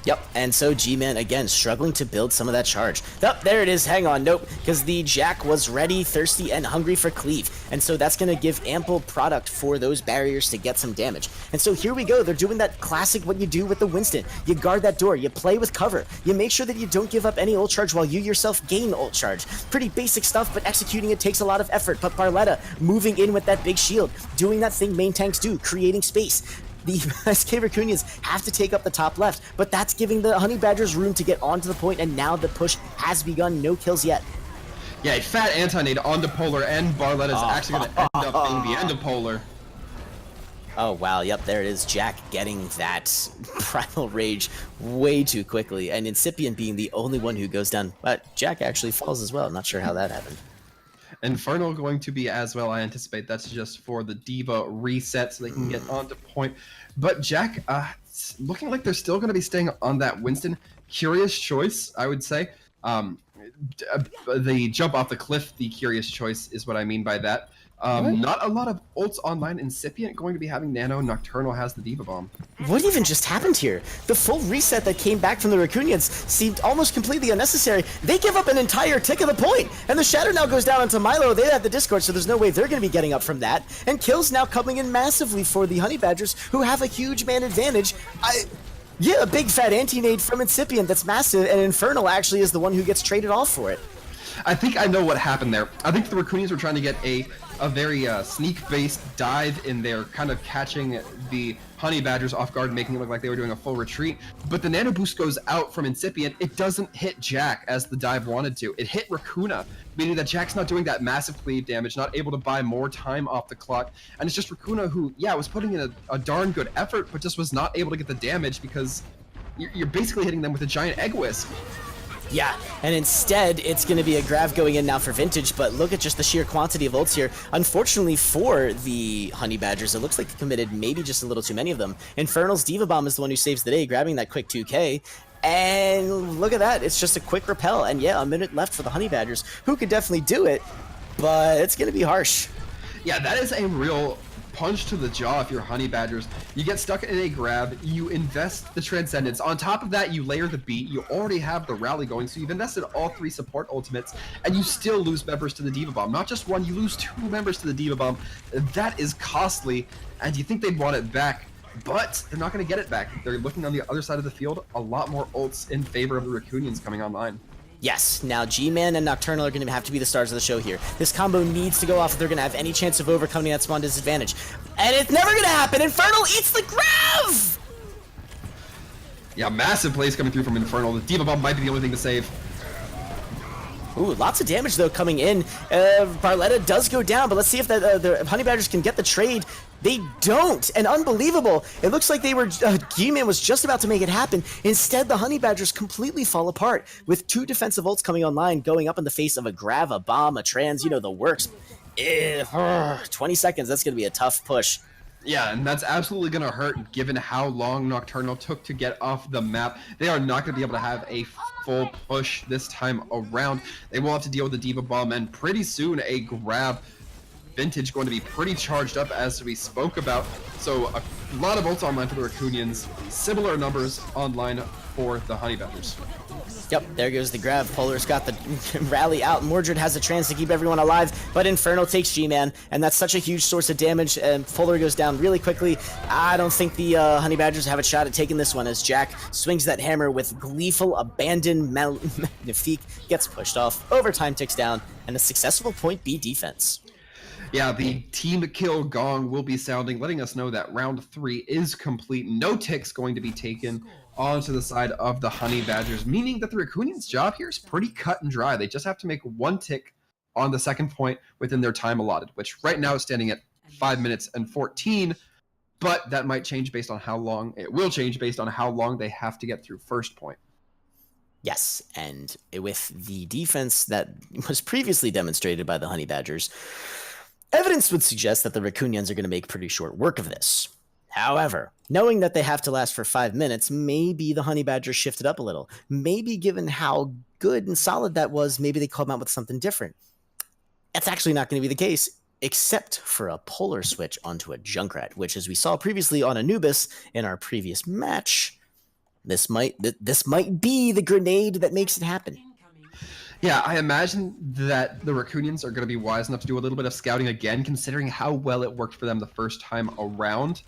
S1: Yep, and so G-Man, again, struggling to build some of that charge. Oh, there it is. Hang on. Nope, because the Jack was ready, thirsty, and hungry for cleave. And so that's going to give ample product for those barriers to get some damage. And so here we go. They're doing that classic what you do with the Winston. You guard that door. You play with cover. You make sure that you don't give up any ult charge while you yourself gain ult charge. Pretty basic stuff, but executing it takes a lot of effort. But Barletta moving in with that big shield, doing that thing main tanks do, creating space. The SK Rakunyans have to take up the top left, but that's giving the Honey Badgers room to get onto the point, and now the push has begun. No kills yet.
S2: Yeah, a fat anti-nade onto Polar, and Barletta is actually going to end up being the end of Polar.
S1: Oh, wow. Yep, there it is. Jack getting that Primal Rage way too quickly, and Incipient being the only one who goes down. But Jack actually falls as well. Not sure how that happened.
S2: Infernal going to be as well. I anticipate that's just for the Diva reset so they can get onto point. But Jack, looking like they're still going to be staying on that Winston. Curious choice, I would say. The jump off the cliff, the curious choice is what I mean by that. Not a lot of ults online. Incipient going to be having Nano. Nocturnal has the Diva Bomb.
S1: What even just happened here? The full reset that came back from the Rakunyans seemed almost completely unnecessary. They give up an entire tick of the point, and the Shatter now goes down onto Milo. They have the Discord, so there's no way they're going to be getting up from that. And kills now coming in massively for the Honey Badgers, who have a huge man advantage. Yeah, a big fat anti-nade from Incipient that's massive, and Infernal actually is the one who gets traded off for it.
S2: I think I know what happened there. I think the Rakunyans were trying to get a very sneak-based dive in there, kind of catching the Honey Badgers off guard, making it look like they were doing a full retreat. But the Nano Boost goes out from Incipient. It doesn't hit Jack as the dive wanted to. It hit Rakuna, meaning that Jack's not doing that massive cleave damage, not able to buy more time off the clock. And it's just Rakuna who, yeah, was putting in a darn good effort, but just was not able to get the damage because you're basically hitting them with a giant egg whisk.
S1: Yeah, and instead, it's going to be a Grav going in now for Vintage, but look at just the sheer quantity of ults here. Unfortunately for the Honey Badgers, it looks like they committed maybe just a little too many of them. Infernal's Diva Bomb is the one who saves the day, grabbing that quick 2k. And look at that, it's just a quick repel. And yeah, a minute left for the Honey Badgers, who could definitely do it, but it's going to be harsh.
S2: Yeah, that is a real punch to the jaw if you're Honey Badgers. You get stuck in a grab, you invest the Transcendence. On top of that, you layer the beat. You already have the rally going, so you've invested all 3 support ultimates, and you still lose members to the Diva Bomb. Not just one, you lose 2 members to the Diva Bomb. That is costly, and you think they'd want it back, but they're not going to get it back. They're looking on the other side of the field. A lot more ults in favor of the Rakunyans coming online.
S1: Yes, now G-Man and Nocturnal are going to have to be the stars of the show here. This combo needs to go off if they're going to have any chance of overcoming that spawn disadvantage. And it's never going to happen! Infernal eats the Grav!
S2: Yeah, massive plays coming through from Infernal. The Diva Bomb might be the only thing to save.
S1: Ooh, lots of damage though coming in. Barletta does go down, but let's see if the Honey Badgers can get the trade. They don't, and unbelievable. It looks like they were, G-Man was just about to make it happen. Instead, the Honey Badgers completely fall apart with 2 defensive ults coming online, going up in the face of a Grav, a Bomb, a Trans, you know, the works. 20 seconds, that's going to be a tough push.
S2: Yeah, and that's absolutely going to hurt given how long Nocturnal took to get off the map. They are not going to be able to have a full push this time around. They will have to deal with the Diva Bomb, and pretty soon a grab. Vintage going to be pretty charged up as we spoke about. So a lot of ults online for the Rakunyans, similar numbers online for the Honey Badgers.
S1: Yep, there goes the grab. Polar's got the rally out. Mordred has a chance to keep everyone alive, but Inferno takes G-Man, and that's such a huge source of damage, and Polar goes down really quickly. I don't think the Honey Badgers have a shot at taking this one as Jack swings that hammer with gleeful abandon. Magnifique gets pushed off. Overtime ticks down, and a successful point B defense.
S2: Yeah, the team kill gong will be sounding, letting us know that round 3 is complete. No ticks going to be taken onto the side of the Honey Badgers, meaning that the Rakunyans' job here is pretty cut and dry. They just have to make 1 tick on the second point within their time allotted, which right now is standing at 5 minutes and 14, but that might change based on how long, it will change based on how long they have to get through first point.
S1: Yes, and with the defense that was previously demonstrated by the Honey Badgers, evidence would suggest that the Rakunyans are going to make pretty short work of this. However, knowing that they have to last for 5 minutes, maybe the Honey Badgers shifted up a little. Maybe given how good and solid that was, maybe they called out with something different. That's actually not going to be the case, except for a Polar switch onto a Junkrat, which, as we saw previously on Anubis in our previous match, this might be the grenade that makes it happen.
S2: Yeah, I imagine that the Rakunyans are going to be wise enough to do a little bit of scouting again, considering how well it worked for them the first time around.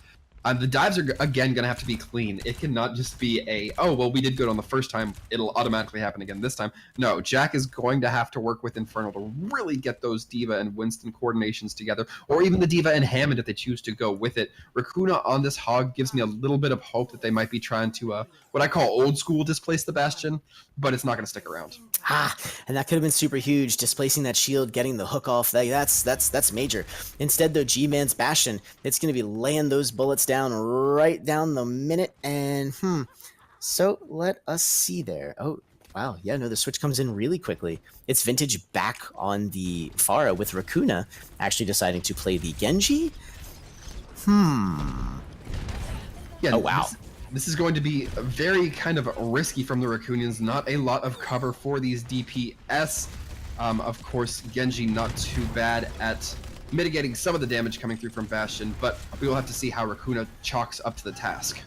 S2: The dives are, again, going to have to be clean. It cannot just be a, oh, well, we did good on the first time, it'll automatically happen again this time. No, Jack is going to have to work with Infernal to really get those Diva and Winston coordinations together, or even the Diva and Hammond if they choose to go with it. Rakuna on this hog gives me a little bit of hope that they might be trying to, what I call old school displace the Bastion, but it's not going to stick around.
S1: And that could have been super huge, displacing that shield, getting the hook off. That's major. Instead, though, G-Man's Bastion, it's going to be laying those bullets down right down the minute, and so let us see there. Oh, wow, yeah, no, the switch comes in really quickly. It's Vintage back on the Pharah with Rakuna actually deciding to play the Genji.
S2: Yeah,
S1: oh, wow.
S2: This is going to be very kind of risky from the Rakunyans. Not a lot of cover for these DPS. Of course, Genji not too bad at mitigating some of the damage coming through from Bastion, but we will have to see how Rakuna chalks up to the task.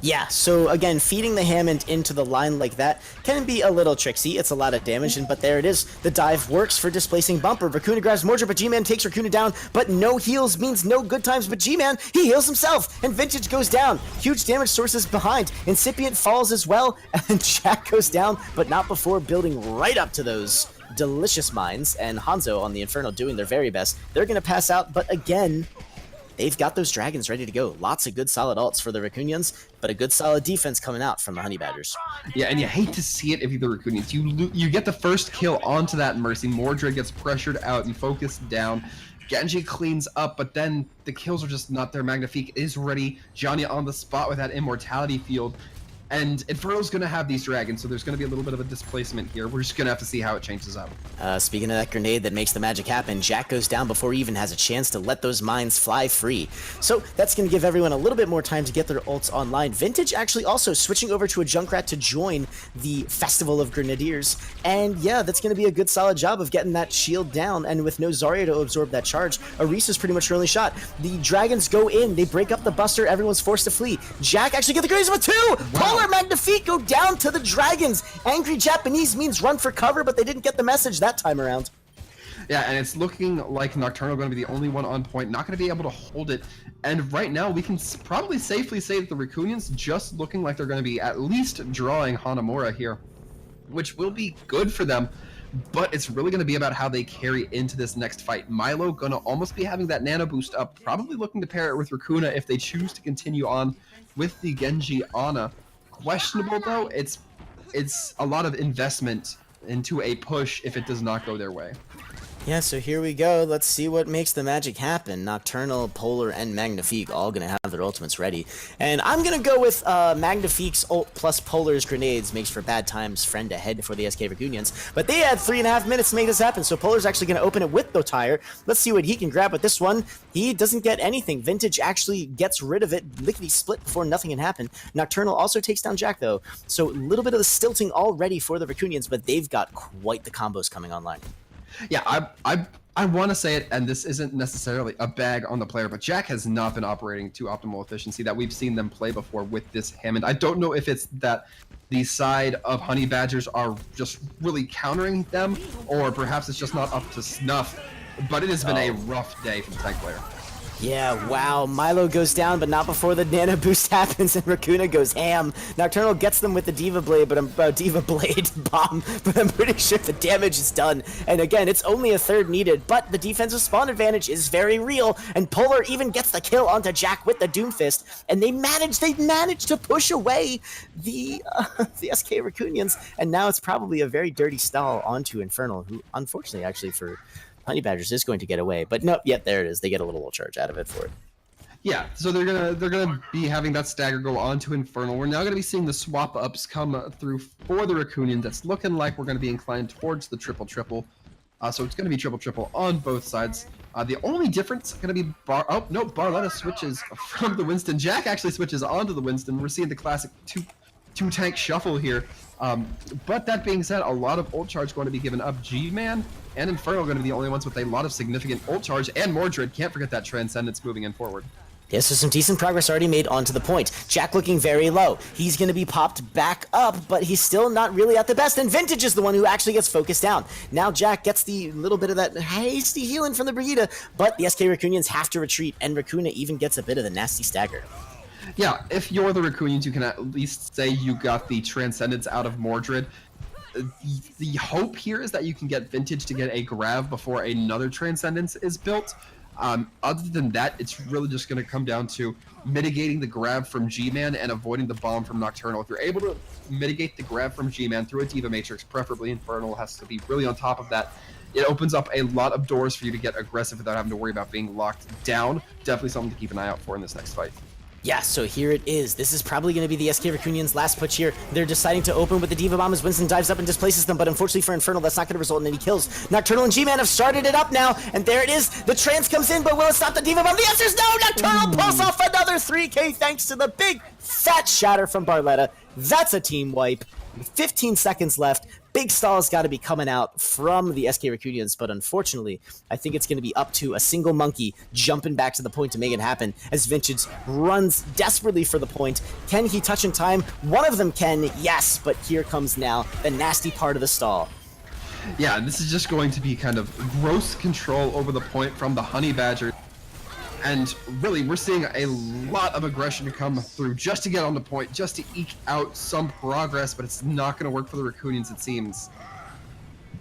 S1: Yeah, so again, feeding the Hammond into the line like that can be a little tricksy. It's a lot of damage, but there it is. The dive works for displacing Bumper. Rakuna grabs Mordred, but G-Man takes Rakuna down, but no heals means no good times, but G-Man, he heals himself, and Vintage goes down. Huge damage sources behind. Incipient falls as well, and Jack goes down, but not before building right up to those delicious mines, and Hanzo on the Inferno doing their very best. They're going to pass out, but again, they've got those dragons ready to go. Lots of good solid ults for the Rakunyans, but a good solid defense coming out from the Honey Badgers.
S2: Yeah, and you hate to see it if you're the Rakunyans. You get the first kill onto that Mercy. Mordred gets pressured out and focused down. Genji cleans up, but then the kills are just not there. Magnifique is ready. Johnny on the spot with that immortality field. And Inferno's going to have these dragons, so there's going to be a little bit of a displacement here. We're just going to have to see how it changes up.
S1: Speaking of that grenade that makes the magic happen, Jack goes down before he even has a chance to let those mines fly free. So that's going to give everyone a little bit more time to get their ults online. Vintage actually also switching over to a Junkrat to join the Festival of Grenadiers. And yeah, that's going to be a good solid job of getting that shield down. And with no Zarya to absorb that charge, Arisa's pretty much her only shot. The dragons go in, they break up the Buster, everyone's forced to flee. Jack actually get the grenades with 2!
S2: Wow.
S1: Polar Magnifique go down to the dragons. Angry Japanese means run for cover, but they didn't get the message that time around.
S2: Yeah, and it's looking like Nocturnal going to be the only one on point, not going to be able to hold it. And right now, we can probably safely say that the Rakunyans just looking like they're going to be at least drawing Hanamura here, which will be good for them. But it's really going to be about how they carry into this next fight. Milo going to almost be having that nano boost up, probably looking to pair it with Rakuna if they choose to continue on with the Genji Ana. Questionable though, it's a lot of investment into a push if it does not go their way.
S1: Yeah, so here we go. Let's see what makes the magic happen. Nocturnal, Polar, and Magnifique all going to have their ultimates ready. And I'm going to go with Magnifique's ult plus Polar's grenades makes for bad times friend ahead for the SK Rakunyans. But they had 3.5 minutes to make this happen, so Polar's actually going to open it with the tire. Let's see what he can grab with this one. He doesn't get anything. Vintage actually gets rid of it. Lickety split before nothing can happen. Nocturnal also takes down Jack, though. So a little bit of the stilting already for the Rakunyans, but they've got quite the combos coming online.
S2: Yeah, I want to say it, and this isn't necessarily a bag on the player, but Jack has not been operating to optimal efficiency that we've seen them play before with this Hammond. I don't know if it's that the side of Honey Badgers are just really countering them, or perhaps it's just not up to snuff, but it has been a rough day for the tank player.
S1: Yeah, wow. Milo goes down, but not before the nano boost happens, and Rakuna goes ham. Nocturnal gets them with the Diva Blade, Diva Blade bomb, but I'm pretty sure the damage is done. And again, it's only a third needed, but the defensive spawn advantage is very real, and Polar even gets the kill onto Jack with the Doomfist, and they managed to push away the SK Rakunyans, and now it's probably a very dirty stall onto Infernal, who unfortunately actually for Honey Badgers is going to get away, but no, yep, there it is. They get a little charge out of it for it.
S2: Yeah, so they're gonna be having that stagger go on to Infernal. We're now gonna be seeing the swap ups come through for the Rakunyans. That's looking like we're gonna be inclined towards the triple. So it's gonna be triple on both sides. The only difference gonna be Barletta switches from the Winston. Jack actually switches onto the Winston. We're seeing the classic two tank shuffle here. But that being said, a lot of ult charge going to be given up. G-Man and Infernal are going to be the only ones with a lot of significant ult charge, and Mordred, can't forget that Transcendence moving in forward.
S1: Yeah, so some decent progress already made onto the point. Jack looking very low. He's going to be popped back up, but he's still not really at the best, and Vintage is the one who actually gets focused down. Now Jack gets the little bit of that hasty healing from the Brigitte, but the SK Rakunyans have to retreat, and Rakuna even gets a bit of the nasty stagger.
S2: Yeah, if you're the Rakunyans, you can at least say you got the Transcendence out of Mordred. The hope here is that you can get Vintage to get a grab before another Transcendence is built. Other than that, it's really just going to come down to mitigating the grab from G-Man and avoiding the bomb from Nocturnal. If you're able to mitigate the grab from G-Man through a Diva Matrix, preferably Infernal has to be really on top of that. It opens up a lot of doors for you to get aggressive without having to worry about being locked down. Definitely something to keep an eye out for in this next fight.
S1: Yeah, so here it is. This is probably going to be the SK Rakunyans' last push here. They're deciding to open with the Diva Bomb as Winston dives up and displaces them, but unfortunately for Infernal, that's not going to result in any kills. Nocturnal and G-Man have started it up now, and there it is. The trance comes in, but will it stop the Diva Bomb? The answer is no! Nocturnal pulls off another 3K thanks to the big fat shatter from Barletta. That's a team wipe. 15 seconds left. Big stall's got to be coming out from the SK Rakunyans, but unfortunately, I think it's going to be up to a single monkey jumping back to the point to make it happen as Vintage runs desperately for the point. Can he touch in time? One of them can, yes, but here comes now the nasty part of the stall.
S2: Yeah, this is just going to be kind of gross control over the point from the Honey Badger. And really, we're seeing a lot of aggression come through just to get on the point, just to eke out some progress, but it's not going to work for the Rakunyans, it seems.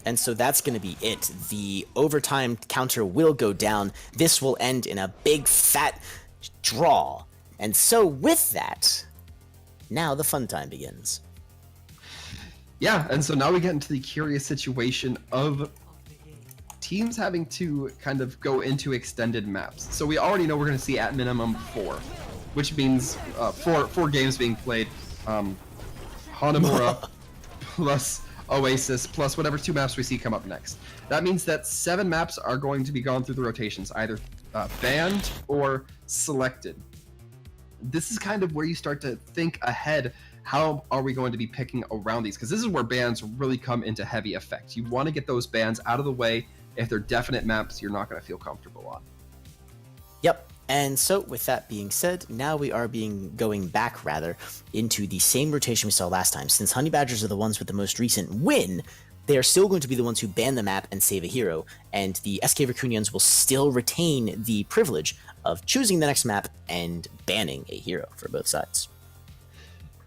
S1: And so that's going to be it. The overtime counter will go down. This will end in a big, fat draw. And so with that, now the fun time begins.
S2: Yeah, and so now we get into the curious situation of teams having to kind of go into extended maps. So we already know we're going to see at minimum 4, which means four games being played. Hanamura plus Oasis plus whatever 2 maps we see come up next. That means that 7 maps are going to be gone through the rotations, either banned or selected. This is kind of where you start to think ahead. How are we going to be picking around these? Because this is where bans really come into heavy effect. You want to get those bans out of the way. If they're definite maps, you're not going to feel comfortable on.
S1: Yep. And so with that being said, now we are going back into the same rotation we saw last time. Since Honey Badgers are the ones with the most recent win, they are still going to be the ones who ban the map and save a hero, and the SK Rakunyans will still retain the privilege of choosing the next map and banning a hero for both sides.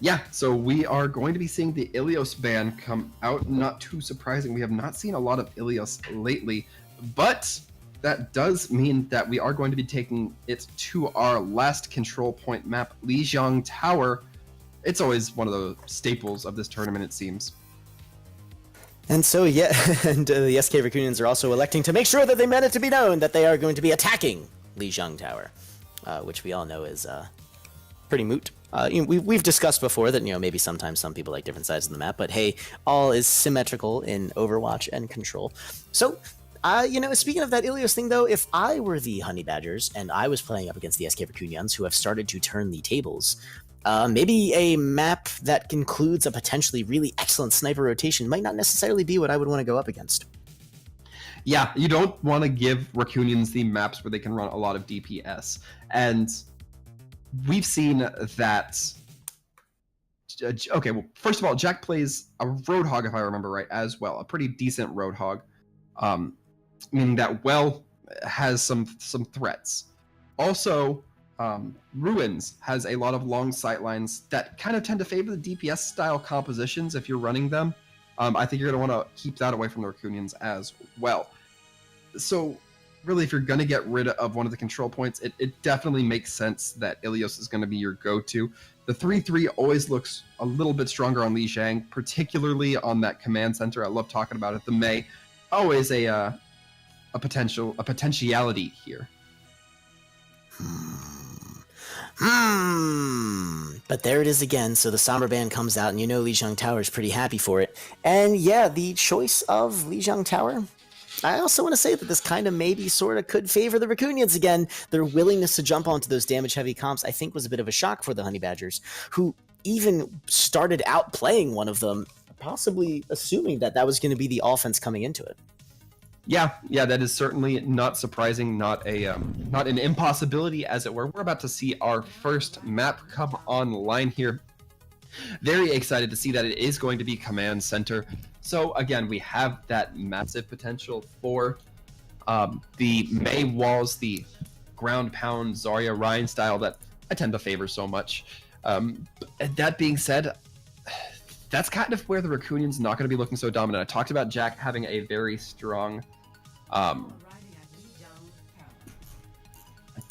S2: Yeah, so we are going to be seeing the Ilios ban come out. Not too surprising. We have not seen a lot of Ilios lately, but that does mean that we are going to be taking it to our last control point map, Lijiang Tower. It's always one of the staples of this tournament, it seems.
S1: And so, yeah, and the SK Rakunyans are also electing to make sure that they meant it to be known that they are going to be attacking Lijiang Tower, which we all know is pretty moot. We've discussed before that, maybe sometimes some people like different sides of the map, but hey, all is symmetrical in Overwatch and Control. So, speaking of that Ilios thing, though, if I were the Honey Badgers and I was playing up against the SK Rakunyans, who have started to turn the tables, maybe a map that includes a potentially really excellent sniper rotation might not necessarily be what I would want to go up against.
S2: Yeah, you don't want to give Rakunyans the maps where they can run a lot of DPS. And we've seen that... Okay, well, first of all, Jack plays a Roadhog, if I remember right, as well. A pretty decent Roadhog. Meaning that has some threats. Also, Ruins has a lot of long sightlines that kind of tend to favor the DPS style compositions if you're running them. I think you're going to want to keep that away from the Rakunyans as well. So really, if you're going to get rid of one of the control points, it definitely makes sense that Ilios is going to be your go-to. The 3-3 always looks a little bit stronger on Lijiang, particularly on that command center. I love talking about it. The Mei, always a potentiality here.
S1: But there it is again. So the Somber Band comes out, and Lijiang Tower is pretty happy for it. And yeah, the choice of Lijiang Tower, I also want to say that this kind of maybe sort of could favor the Rakunyans again. Their willingness to jump onto those damage-heavy comps, I think, was a bit of a shock for the Honey Badgers, who even started out playing one of them, possibly assuming that was going to be the offense coming into it.
S2: Yeah, that is certainly not surprising, not an impossibility, as it were. We're about to see our first map come online here. Very excited to see that it is going to be Command Center. So again, we have that massive potential for the Mei walls, the ground pound Zarya Ryan style that I tend to favor so much. That being said, that's kind of where the Rakunyans not going to be looking so dominant. I talked about Jack having a very strong,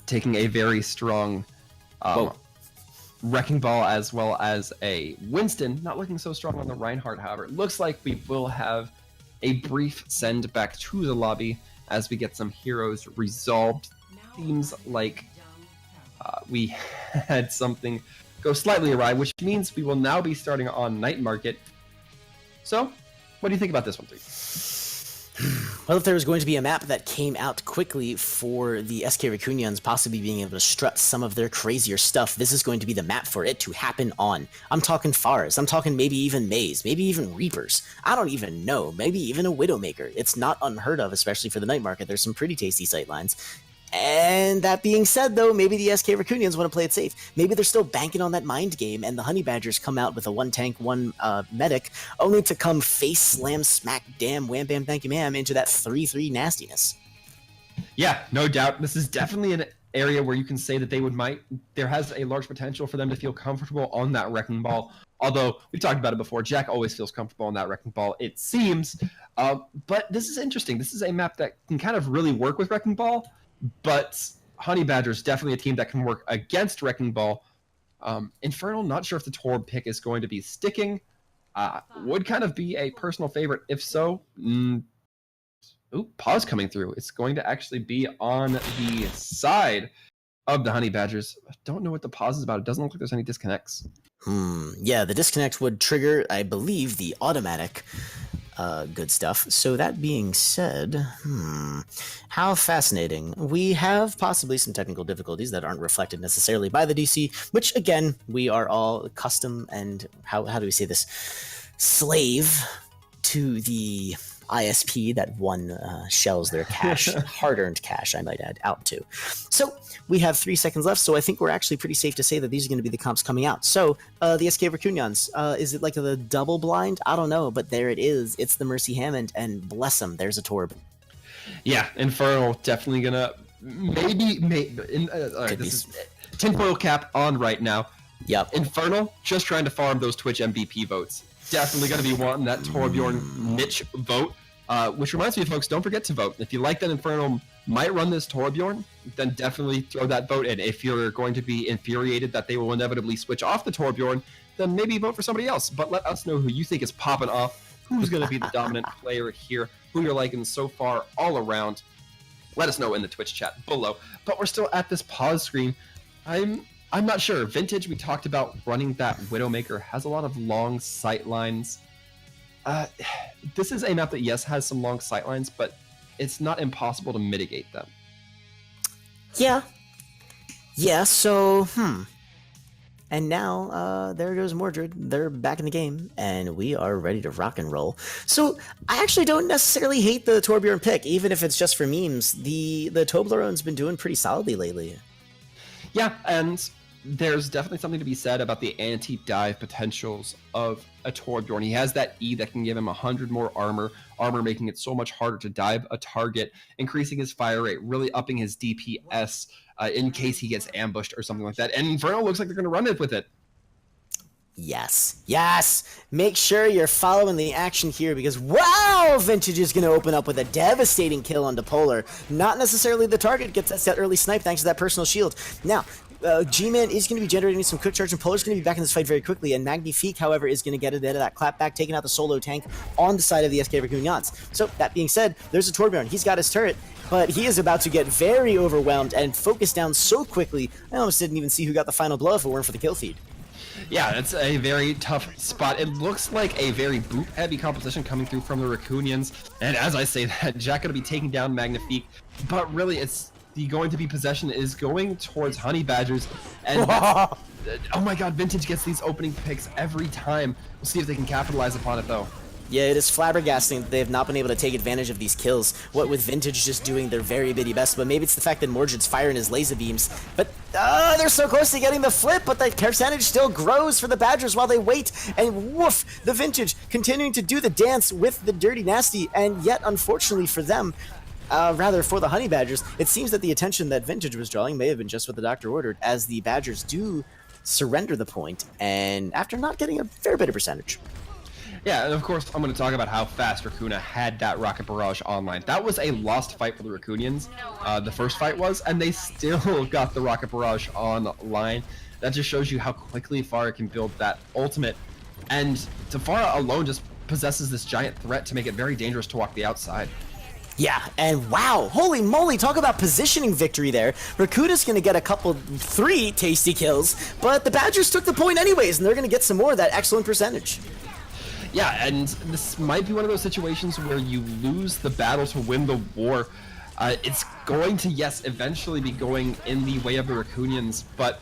S2: taking a very strong Wrecking Ball as well as a Winston. Not looking so strong on the Reinhardt, however. It looks like we will have a brief send back to the lobby as we get some heroes resolved. Seems like we had something go slightly awry, which means we will now be starting on Night Market. So, what do you think about this one, 3?
S1: Well, if there was going to be a map that came out quickly for the SK Rakunyans possibly being able to strut some of their crazier stuff, this is going to be the map for it to happen on. I'm talking Pharahs, I'm talking maybe even Maze, maybe even Reapers. I don't even know, maybe even a Widowmaker. It's not unheard of, especially for the Night Market. There's some pretty tasty sightlines. And that being said, though, maybe the SK Rakunyans want to play it safe. Maybe they're still banking on that mind game, and the Honey Badgers come out with a 1 tank, 1 medic, only to come face slam, smack, damn, wham, bam, thank you, ma'am, into that 3-3 nastiness.
S2: Yeah, no doubt. This is definitely an area where you can say that there has a large potential for them to feel comfortable on that Wrecking Ball. Although, we've talked about it before, Jack always feels comfortable on that Wrecking Ball, it seems. But this is interesting. This is a map that can kind of really work with Wrecking Ball. But Honey Badger is definitely a team that can work against Wrecking Ball. Infernal, not sure if the Torb pick is going to be sticking. Would kind of be a personal favorite. If so, pause coming through. It's going to actually be on the side of the Honey Badgers. I don't know what the pause is about. It doesn't look like there's any disconnects.
S1: Yeah, the disconnect would trigger, I believe, the automatic good stuff. So that being said, how fascinating. We have possibly some technical difficulties that aren't reflected necessarily by the DC, which again, we are all custom and how do we say this? Slave to the ISP that one shells their cash, hard-earned cash, I might add, out to. So we have 3 seconds left, so I think we're actually pretty safe to say that these are going to be the comps coming out. So the SK Rakunyans, is it like the double blind? I don't know, but there it is. It's the Mercy Hammond, and bless him, there's a Torb.
S2: Yeah, Infernal definitely gonna maybe this is tinfoil cap on right now.
S1: Yep.
S2: Infernal just trying to farm those Twitch MVP votes. Definitely going to be wanting that Torbjorn niche vote, which reminds me, folks, don't forget to vote. If you like that Infernal might run this Torbjorn, then definitely throw that vote in. If you're going to be infuriated that they will inevitably switch off the Torbjorn, then maybe vote for somebody else. But let us know who you think is popping off who's going to be the dominant player here, who you're liking so far all around. Let us know in the Twitch chat below. But we're still at this pause screen. I'm not sure. Vintage, we talked about running that Widowmaker, has a lot of long sight lines. This is a map that, yes, has some long sight lines, but it's not impossible to mitigate them.
S1: Yeah, so, And now, there goes Mordred. They're back in the game, and we are ready to rock and roll. So, I actually don't necessarily hate the Torbjorn pick, even if it's just for memes. The Toblerone's been doing pretty solidly lately.
S2: Yeah, and there's definitely something to be said about the anti-dive potentials of a Torbjorn. He has that E that can give him 100 more armor making it so much harder to dive a target, increasing his fire rate, really upping his DPS in case he gets ambushed or something like that. And Inferno looks like they're going to run it with it.
S1: Yes. Make sure you're following the action here because, wow, Vintage is going to open up with a devastating kill onto Polar. Not necessarily the target gets that early snipe thanks to that personal shield. Now, G-Man is going to be generating some quick charge, and Polar's going to be back in this fight very quickly, and Magnifique, however, is going to get a bit of that clapback, taking out the solo tank on the side of the SK Rakunyans. So, that being said, there's a Torbjorn. He's got his turret, but he is about to get very overwhelmed and focused down so quickly, I almost didn't even see who got the final blow if it weren't for the kill feed.
S2: Yeah, it's a very tough spot. It looks like a very boot-heavy composition coming through from the Rakunyans, and as I say that, Jack going to be taking down Magnifique, but really it's going to be possession is going towards Honey Badgers, and oh my god, Vintage gets these opening picks every time. We'll see if they can capitalize upon it though.
S1: Yeah, it is flabbergasting that they have not been able to take advantage of these kills, what with Vintage just doing their very bitty best, but maybe it's the fact that Mordred's firing his laser beams, but they're so close to getting the flip, but the percentage still grows for the Badgers while they wait, and woof, the Vintage continuing to do the dance with the Dirty Nasty, and yet, unfortunately for them, rather for the Honey Badgers, it seems that the attention that Vintage was drawing may have been just what the doctor ordered, as the Badgers do surrender the point, and after not getting a fair bit of percentage.
S2: Yeah, and of course, I'm going to talk about how fast Rakuna had that Rocket Barrage online. That was a lost fight for the Rakunyans, the first fight was, and they still got the Rocket Barrage online. That just shows you how quickly Pharah can build that ultimate, and Tafara alone just possesses this giant threat to make it very dangerous to walk the outside.
S1: Yeah, and wow, holy moly, talk about positioning victory there. Rakuda's going to get 3 tasty kills, but the Badgers took the point anyways, and they're going to get some more of that excellent percentage.
S2: Yeah, and this might be one of those situations where you lose the battle to win the war. It's going to, yes, eventually be going in the way of the Rakunyans, but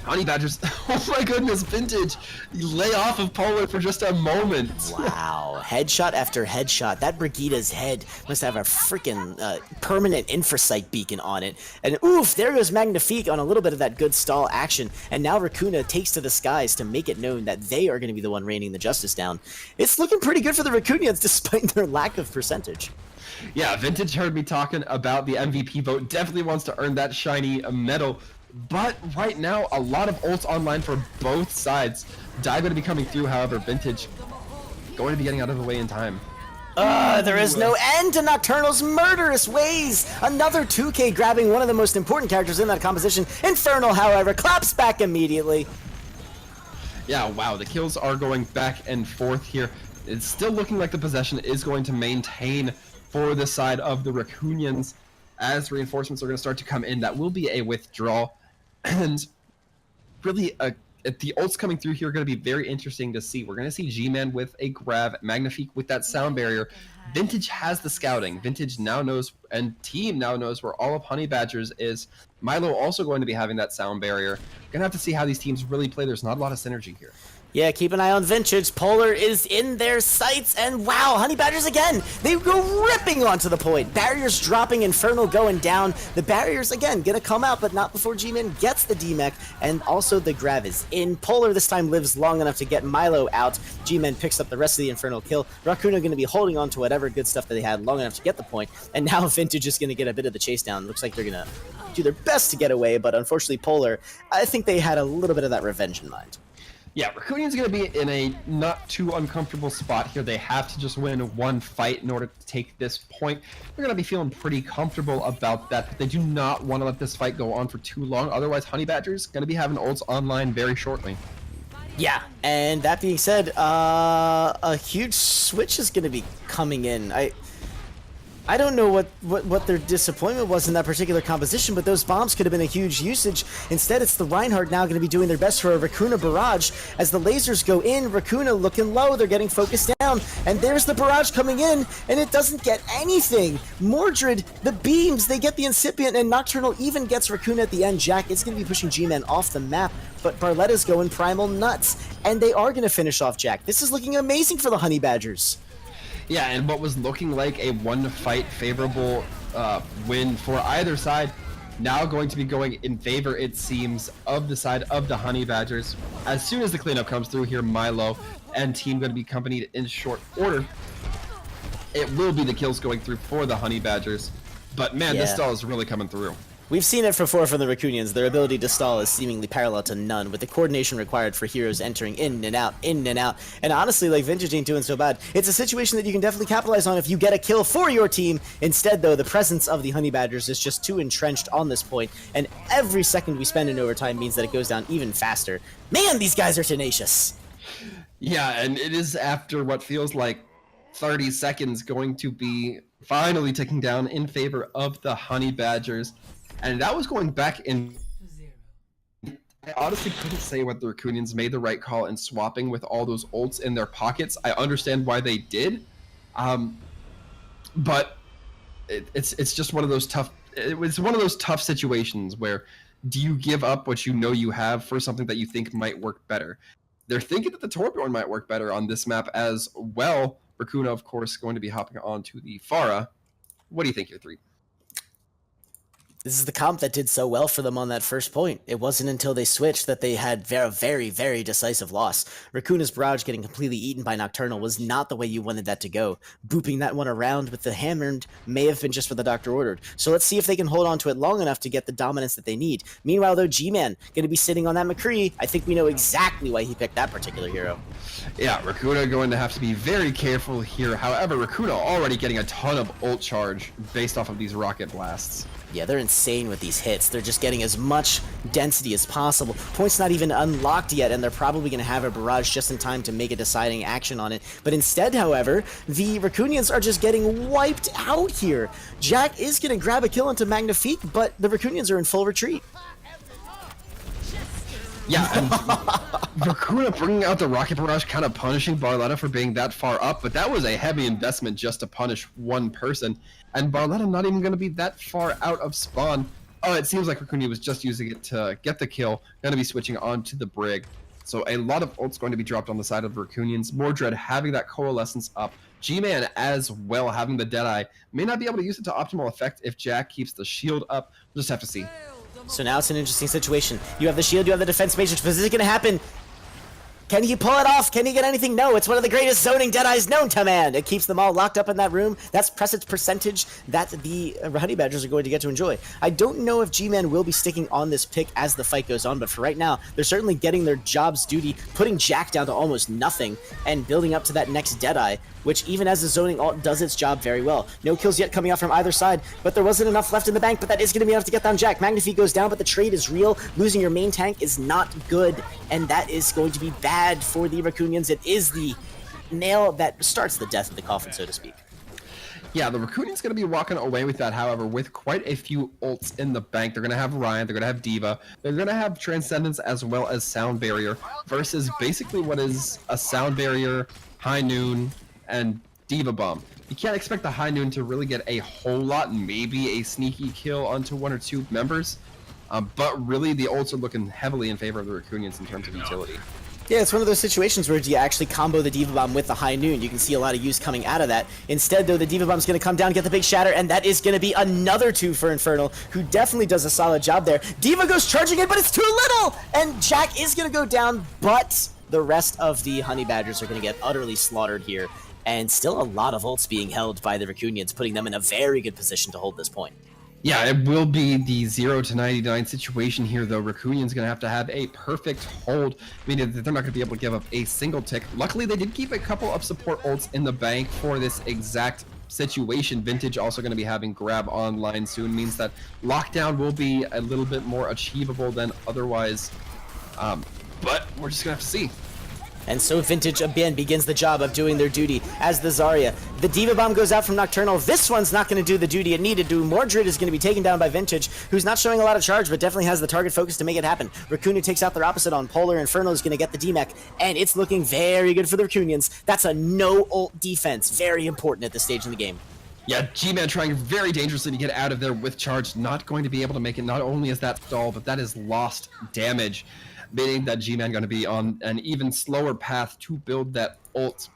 S2: Honey Badgers, oh my goodness, Vintage, lay off of Polar for just a moment.
S1: Wow, headshot after headshot. That Brigida's head must have a freaking permanent infrasight beacon on it. And oof, there goes Magnifique on a little bit of that good stall action. And now Rakuna takes to the skies to make it known that they are going to be the one raining the justice down. It's looking pretty good for the Rakunyans despite their lack of percentage.
S2: Yeah, Vintage heard me talking about the MVP vote, definitely wants to earn that shiny medal. But right now, a lot of ults online for both sides. Dive going to be coming through, however, Vintage going to be getting out of the way in time.
S1: There is no end to Nocturnal's murderous ways! Another 2K grabbing one of the most important characters in that composition. Infernal, however, claps back immediately.
S2: Yeah, wow, the kills are going back and forth here. It's still looking like the possession is going to maintain for the side of the Rakunyans. As reinforcements are going to start to come in, that will be a withdrawal. And really, the ults coming through here are going to be very interesting to see. We're going to see G-Man with a grab, Magnifique with that sound barrier. Vintage has the scouting. Vintage now knows, and team now knows where all of Honey Badgers is. Milo also going to be having that sound barrier. Going to have to see how these teams really play. There's not a lot of synergy here.
S1: Yeah, keep an eye on Vintage. Polar is in their sights, and wow, Honey Badgers again! They go ripping onto the point. Barriers dropping, Infernal going down. The barriers, again, gonna come out, but not before G-Man gets the D-Mech, and also the grab is in. Polar this time lives long enough to get Milo out. G-Man picks up the rest of the Infernal kill. Rakuna gonna be holding on to whatever good stuff that they had long enough to get the point, and now Vintage is gonna get a bit of the chase down. Looks like they're gonna do their best to get away, but unfortunately Polar, I think they had a little bit of that revenge in mind.
S2: Yeah, Rakunyans going to be in a not too uncomfortable spot here. They have to just win one fight in order to take this point. They're going to be feeling pretty comfortable about that, but they do not want to let this fight go on for too long. Otherwise, Honey Badger's going to be having ults online very shortly.
S1: Yeah, and that being said, a huge switch is going to be coming in. I don't know what their disappointment was in that particular composition, but those bombs could have been a huge usage. Instead, it's the Reinhardt now going to be doing their best for a Racuna barrage. As the lasers go in, Racuna looking low, they're getting focused down, and there's the barrage coming in, and it doesn't get anything. Mordred, the beams, they get the incipient, and Nocturnal even gets Racuna at the end. Jack is going to be pushing G-Man off the map, but Barletta's going primal nuts, and they are going to finish off Jack. This is looking amazing for the Honey Badgers.
S2: Yeah, and what was looking like a one-fight favorable win for either side, now going to be going in favor, it seems, of the side of the Honey Badgers. As soon as the cleanup comes through here, Milo and team going to be accompanied in short order. It will be the kills going through for the Honey Badgers, but man, this stall is really coming through.
S1: We've seen it before from the Rakunyans. Their ability to stall is seemingly parallel to none, with the coordination required for heroes entering in and out, in and out. And honestly, like, Vintage ain't doing so bad. It's a situation that you can definitely capitalize on if you get a kill for your team. Instead, though, the presence of the Honey Badgers is just too entrenched on this point, and every second we spend in overtime means that it goes down even faster. Man, these guys are tenacious!
S2: Yeah, and it is after what feels like 30 seconds going to be finally ticking down in favor of the Honey Badgers. And that was going back in. I honestly couldn't say what the Rakunyans made the right call in swapping with all those ults in their pockets. I understand why they did, but it's just one of those tough. It was one of those tough situations where do you give up what you know you have for something that you think might work better? They're thinking that the Torbjorn might work better on this map as well. Racuna, of course, going to be hopping on to the Pharah. What do you think, your three?
S1: This is the comp that did so well for them on that first point. It wasn't until they switched that they had very, very decisive loss. Rakuna's barrage getting completely eaten by Nocturnal was not the way you wanted that to go. Booping that one around with the Hammered may have been just what the Doctor ordered. So let's see if they can hold on to it long enough to get the dominance that they need. Meanwhile, though, G-Man going to be sitting on that McCree. I think we know exactly why he picked that particular hero.
S2: Yeah, Racuna going to have to be very careful here. However, Racuna already getting a ton of ult charge based off of these rocket blasts.
S1: Yeah, they're insane with these hits. They're just getting as much density as possible. Point's not even unlocked yet, and they're probably going to have a barrage just in time to make a deciding action on it. But instead, however, the Rakunyans are just getting wiped out here. Jack is going to grab a kill into Magnifique, but the Rakunyans are in full retreat.
S2: Yeah, and Racuna bringing out the rocket barrage, kind of punishing Barletta for being that far up, but that was a heavy investment just to punish one person, and Barletta not even going to be that far out of spawn. Oh, it seems like Racuna was just using it to get the kill, going to be switching on to the Brig. So a lot of ults going to be dropped on the side of Rakunyans. Mordred having that coalescence up. G-Man as well having the Deadeye. May not be able to use it to optimal effect if Jack keeps the shield up. We'll just have to see.
S1: So now it's an interesting situation. You have the shield, you have the defense matrix, but is it going to happen? Can he pull it off? Can he get anything? No, it's one of the greatest zoning Deadeyes known to man. It keeps them all locked up in that room. That's presence percentage that the Honey Badgers are going to get to enjoy. I don't know if G-Man will be sticking on this pick as the fight goes on, but for right now, they're certainly getting their job's duty, putting Jack down to almost nothing, and building up to that next Deadeye, which even as the zoning ult does its job very well. No kills yet coming out from either side, but there wasn't enough left in the bank, but that is going to be enough to get down Jack. Magnifique goes down, but the trade is real. Losing your main tank is not good, and that is going to be bad for the Rakunyans. It is the nail that starts the death of the coffin, so to speak.
S2: Yeah, the Rakunyans going to be walking away with that, however, with quite a few ults in the bank. They're going to have Ryan, they're going to have Diva, they're going to have Transcendence as well as Sound Barrier, versus basically what is a Sound Barrier, High Noon, and Diva Bomb. You can't expect the High Noon to really get a whole lot, maybe a sneaky kill onto one or two members, but really the ults are looking heavily in favor of the Rakunyans in terms of utility.
S1: Yeah, it's one of those situations where you actually combo the Diva Bomb with the High Noon. You can see a lot of use coming out of that. Instead, though, the Diva Bomb's going to come down, get the big shatter, and that is going to be another 2 for Infernal, who definitely does a solid job there. Diva goes charging in, but it's too little! And Jack is going to go down, but the rest of the Honey Badgers are going to get utterly slaughtered here. And still a lot of ults being held by the Rakunyans, putting them in a very good position to hold this point.
S2: Yeah, it will be the 0 to 99 situation here, though. Rakunyans going to have a perfect hold, meaning that they're not going to be able to give up a single tick. Luckily, they did keep a couple of support ults in the bank for this exact situation. Vintage also going to be having grab online soon, means that lockdown will be a little bit more achievable than otherwise. But we're just going to have to see.
S1: And so Vintage again begins the job of doing their duty as the Zarya. The Diva Bomb goes out from Nocturnal. This one's not going to do the duty it needed to. Mordred is going to be taken down by Vintage, who's not showing a lot of charge, but definitely has the target focus to make it happen. Rakunya takes out their opposite on Polar. Inferno is going to get the DMech, and it's looking very good for the Rakunyans. That's a no-ult defense. Very important at this stage in the game.
S2: Yeah, G-Man trying very dangerously to get out of there with charge. Not going to be able to make it. Not only is that stall, but that is lost damage, meaning that G-Man going to be on an even slower path to build that ult.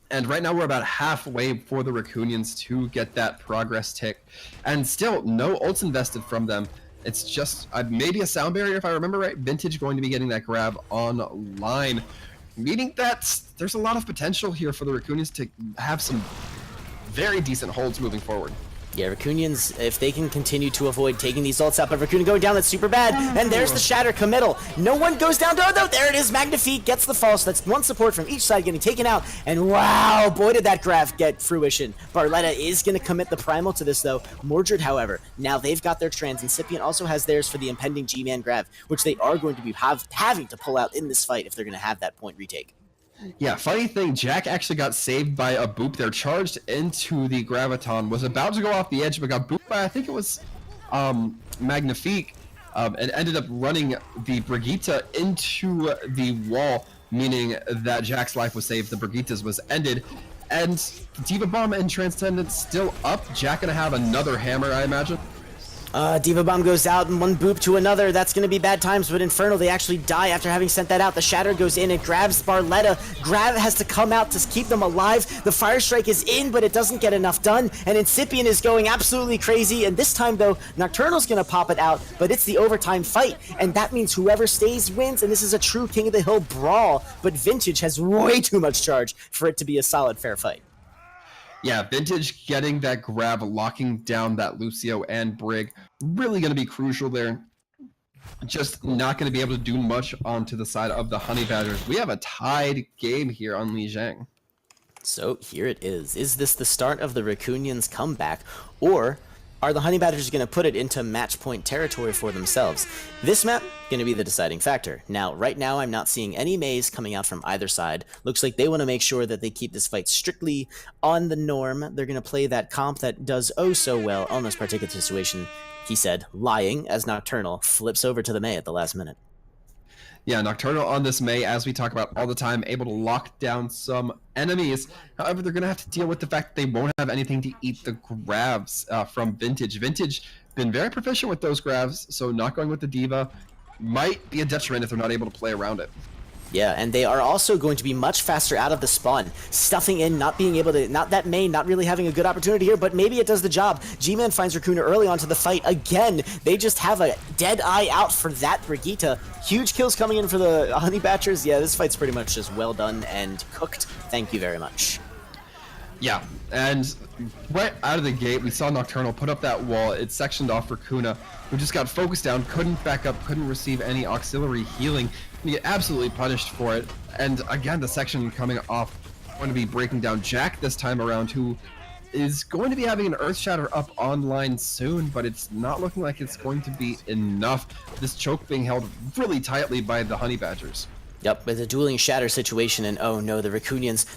S2: And right now we're about halfway for the Rakunyans to get that progress tick. And still, no ults invested from them. It's just maybe a sound barrier, if I remember right. Vintage going to be getting that grab online, meaning that there's a lot of potential here for the Rakunyans to have some very decent holds moving forward.
S1: Yeah, Rakunyans, if they can continue to avoid taking these ults out, but Rakunya going down, that's super bad. And there's the Shatter committal. No one goes down. Oh, no, there it is. Magnifique gets the fall. So that's one support from each side getting taken out. And wow, boy, did that graph get fruition. Barletta is going to commit the primal to this, though. Mordred, however, now they've got their trans. Incipient also has theirs for the impending G-Man grab, which they are going to be having to pull out in this fight if they're going to have that point retake.
S2: Yeah, funny thing, Jack actually got saved by a boop there, charged into the Graviton, was about to go off the edge, but got booped by, I think it was Magnifique, and ended up running the Brigitte into the wall, meaning that Jack's life was saved, the Brigitte's was ended, and Diva Bomb and Transcendence still up. Jack gonna have another hammer, I imagine.
S1: Diva Bomb goes out and one boop to another. That's going to be bad times, but Inferno, they actually die after having sent that out. The Shatter goes in and grabs Barletta. Grab has to come out to keep them alive. The Fire Strike is in, but it doesn't get enough done. And Incipient is going absolutely crazy. And this time, though, Nocturnal's going to pop it out, but it's the overtime fight. And that means whoever stays wins, and this is a true King of the Hill brawl. But Vintage has way too much charge for it to be a solid, fair fight.
S2: Yeah, Vintage getting that grab, locking down that Lucio and Brig, really going to be crucial there. Just not going to be able to do much onto the side of the Honey Badgers. We have a tied game here on Li Zhang.
S1: So here it is. Is this the start of the Rakunyans' comeback, or are the Honey Badgers going to put it into match point territory for themselves? This map going to be the deciding factor. Now, right now, I'm not seeing any Maze coming out from either side. Looks like they want to make sure that they keep this fight strictly on the norm. They're going to play that comp that does oh so well on this particular situation. He said, lying, as Nocturnal flips over to the Mei at the last minute.
S2: Yeah, Nocturnal on this Mei, as we talk about all the time, able to lock down some enemies. However, they're going to have to deal with the fact that they won't have anything to eat the grabs from Vintage. Vintage been very proficient with those grabs, so not going with the Diva might be a detriment if they're not able to play around it.
S1: Yeah, and they are also going to be much faster out of the spawn. Stuffing in, not being able to, not that Mei, not really having a good opportunity here, but maybe it does the job. G-Man finds Rakunya early onto the fight. Again, they just have a dead eye out for that Brigitte. Huge kills coming in for the Honey Badgers. Yeah, this fight's pretty much just well done and cooked. Thank you very much.
S2: Yeah, and right out of the gate, we saw Nocturnal put up that wall. It sectioned off Rakunya, who just got focused down, couldn't back up, couldn't receive any auxiliary healing. You get absolutely punished for it. And again, the section coming off, going to be breaking down Jack this time around, who is going to be having an Earth Shatter up online soon, but it's not looking like it's going to be enough. This choke being held really tightly by the Honey Badgers.
S1: Yep, with a dueling Shatter situation, and oh no, the Rakunyans,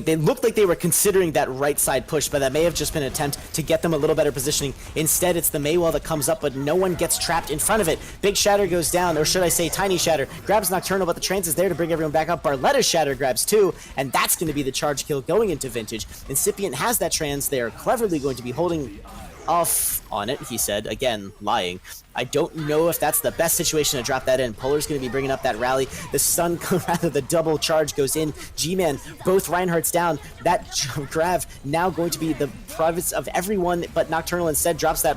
S1: they looked like they were considering that right side push, but that may have just been an attempt to get them a little better positioning. Instead, it's the Mei wall that comes up, but no one gets trapped in front of it. Big Shatter goes down, or should I say Tiny Shatter, grabs Nocturnal, but the trans is there to bring everyone back up. Barletta's Shatter grabs too, and that's going to be the charge kill going into Vintage. Incipient has that trans, they are cleverly going to be holding off on it, he said, again, lying. I don't know if that's the best situation to drop that in. Polar's going to be bringing up that rally. The stun, rather the double charge goes in. G-Man, both Reinhardt's down. That grab now going to be the province of everyone, but Nocturnal instead drops that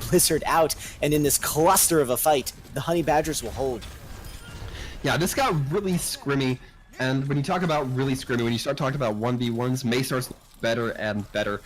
S1: Blizzard out, and in this cluster of a fight, the Honey Badgers will hold.
S2: Yeah, this got really scrimmy, and when you talk about really scrimmy, when you start talking about 1v1s, Mei starts better and better.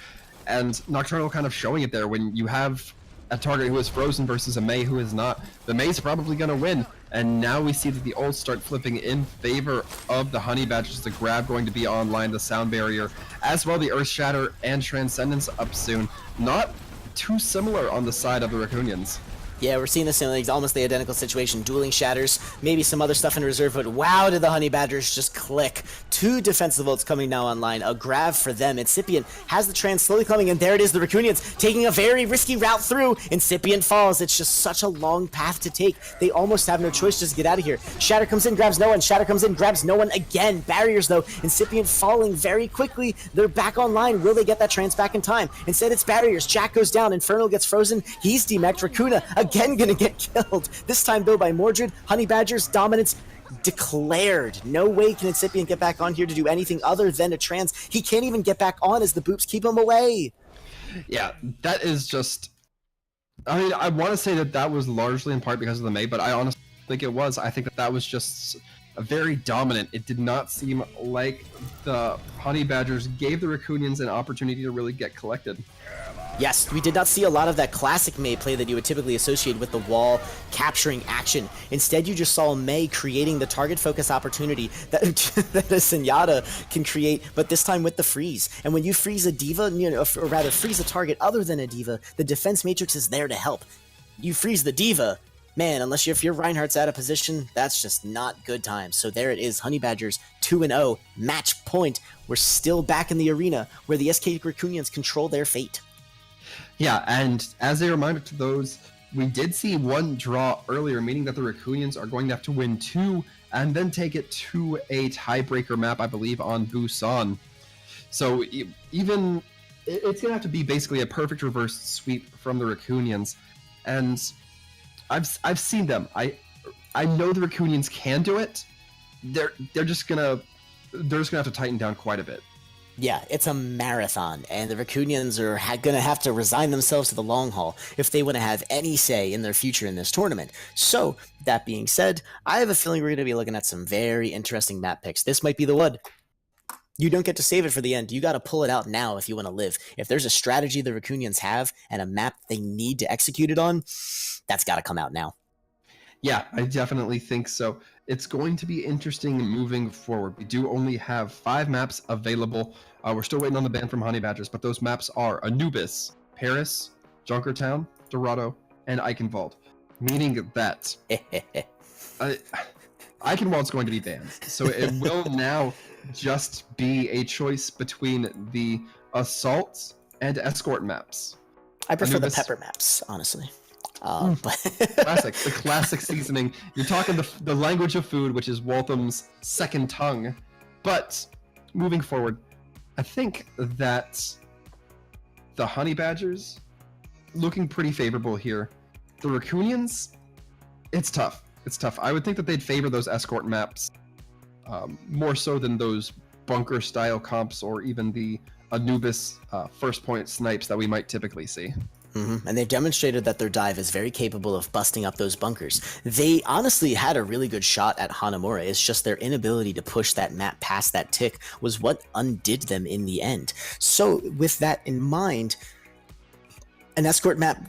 S2: And Nocturnal kind of showing it there. When you have a target who is frozen versus a Mei who is not, the Mei's probably going to win. And now we see that the ults start flipping in favor of the Honey Badgers. The grab going to be online, the sound barrier, as well the Earth Shatter and Transcendence up soon. Not too similar on the side of the Rakunyans.
S1: Yeah, we're seeing this in like almost the identical situation. Dueling Shatters, maybe some other stuff in reserve, but wow, did the Honey Badgers just click. 2 defensive ults coming now online. A grab for them. Incipient has the trans slowly coming, and there it is. The Rakunyans taking a very risky route through. Incipient falls. It's just such a long path to take. They almost have no choice just to get out of here. Shatter comes in, grabs no one. Shatter comes in, grabs no one again. Barriers though. Incipient falling very quickly. They're back online. Will they get that trans back in time? Instead, it's Barriers. Jack goes down. Infernal gets frozen. He's demeched. Rakuna again gonna get killed. This time though by Mordred. Honey Badgers dominance declared. No way can Incipient get back on here to do anything other than a trans. He can't even get back on as the boops keep him away.
S2: Yeah, that is just... I mean, I want to say that that was largely in part because of the May, but I honestly think it was. I think that that was just a very dominant. It did not seem like the Honey Badgers gave the Rakunyans an opportunity to really get collected.
S1: Yes, we did not see a lot of that classic Mei play that you would typically associate with the wall capturing action. Instead, you just saw Mei creating the target focus opportunity that, that a Zenyatta can create, but this time with the freeze. And when you freeze a diva, or rather freeze a target other than a diva, the defense matrix is there to help. You freeze the diva, man, if your Reinhardt's out of position, that's just not good times. So there it is, Honey Badgers 2-0, match point. We're still back in the arena where the SK Rakunyans control their fate.
S2: Yeah, and as a reminder to those, we did see 1 draw earlier, meaning that the Rakunyans are going to have to win 2 and then take it to a tiebreaker map, I believe, on Busan. So even it's going to have to be basically a perfect reverse sweep from the Rakunyans, and I've seen them. I know the Rakunyans can do it. They're just gonna have to tighten down quite a bit.
S1: Yeah, it's a marathon, and the Rakunyans are going to have to resign themselves to the long haul if they want to have any say in their future in this tournament. So, that being said, I have a feeling we're going to be looking at some very interesting map picks. This might be the one. You don't get to save it for the end. You got to pull it out now if you want to live. If there's a strategy the Rakunyans have and a map they need to execute it on, that's got to come out now.
S2: Yeah, I definitely think so. It's going to be interesting moving forward. We do only have 5 maps available. We're still waiting on the ban from Honey Badgers, but those maps are Anubis, Paris, Junkertown, Dorado, and Eichenwald. Meaning that Eichenwald's going to be banned. So it will now just be a choice between the Assault and Escort maps.
S1: I prefer
S2: Anubis.
S1: the Pepper maps, honestly.
S2: Classic, the classic seasoning. You're talking the language of food, which is Waltham's second tongue. But moving forward, I think that the Honey Badgers looking pretty favorable here. The Rakunyans, it's tough. It's tough. I would think that they'd favor those escort maps more so than those bunker style comps or even the Anubis first point snipes that we might typically see.
S1: Mm-hmm. And they've demonstrated that their dive is very capable of busting up those bunkers. They honestly had a really good shot at Hanamura. It's just their inability to push that map past that tick was what undid them in the end. So with that in mind, an escort map,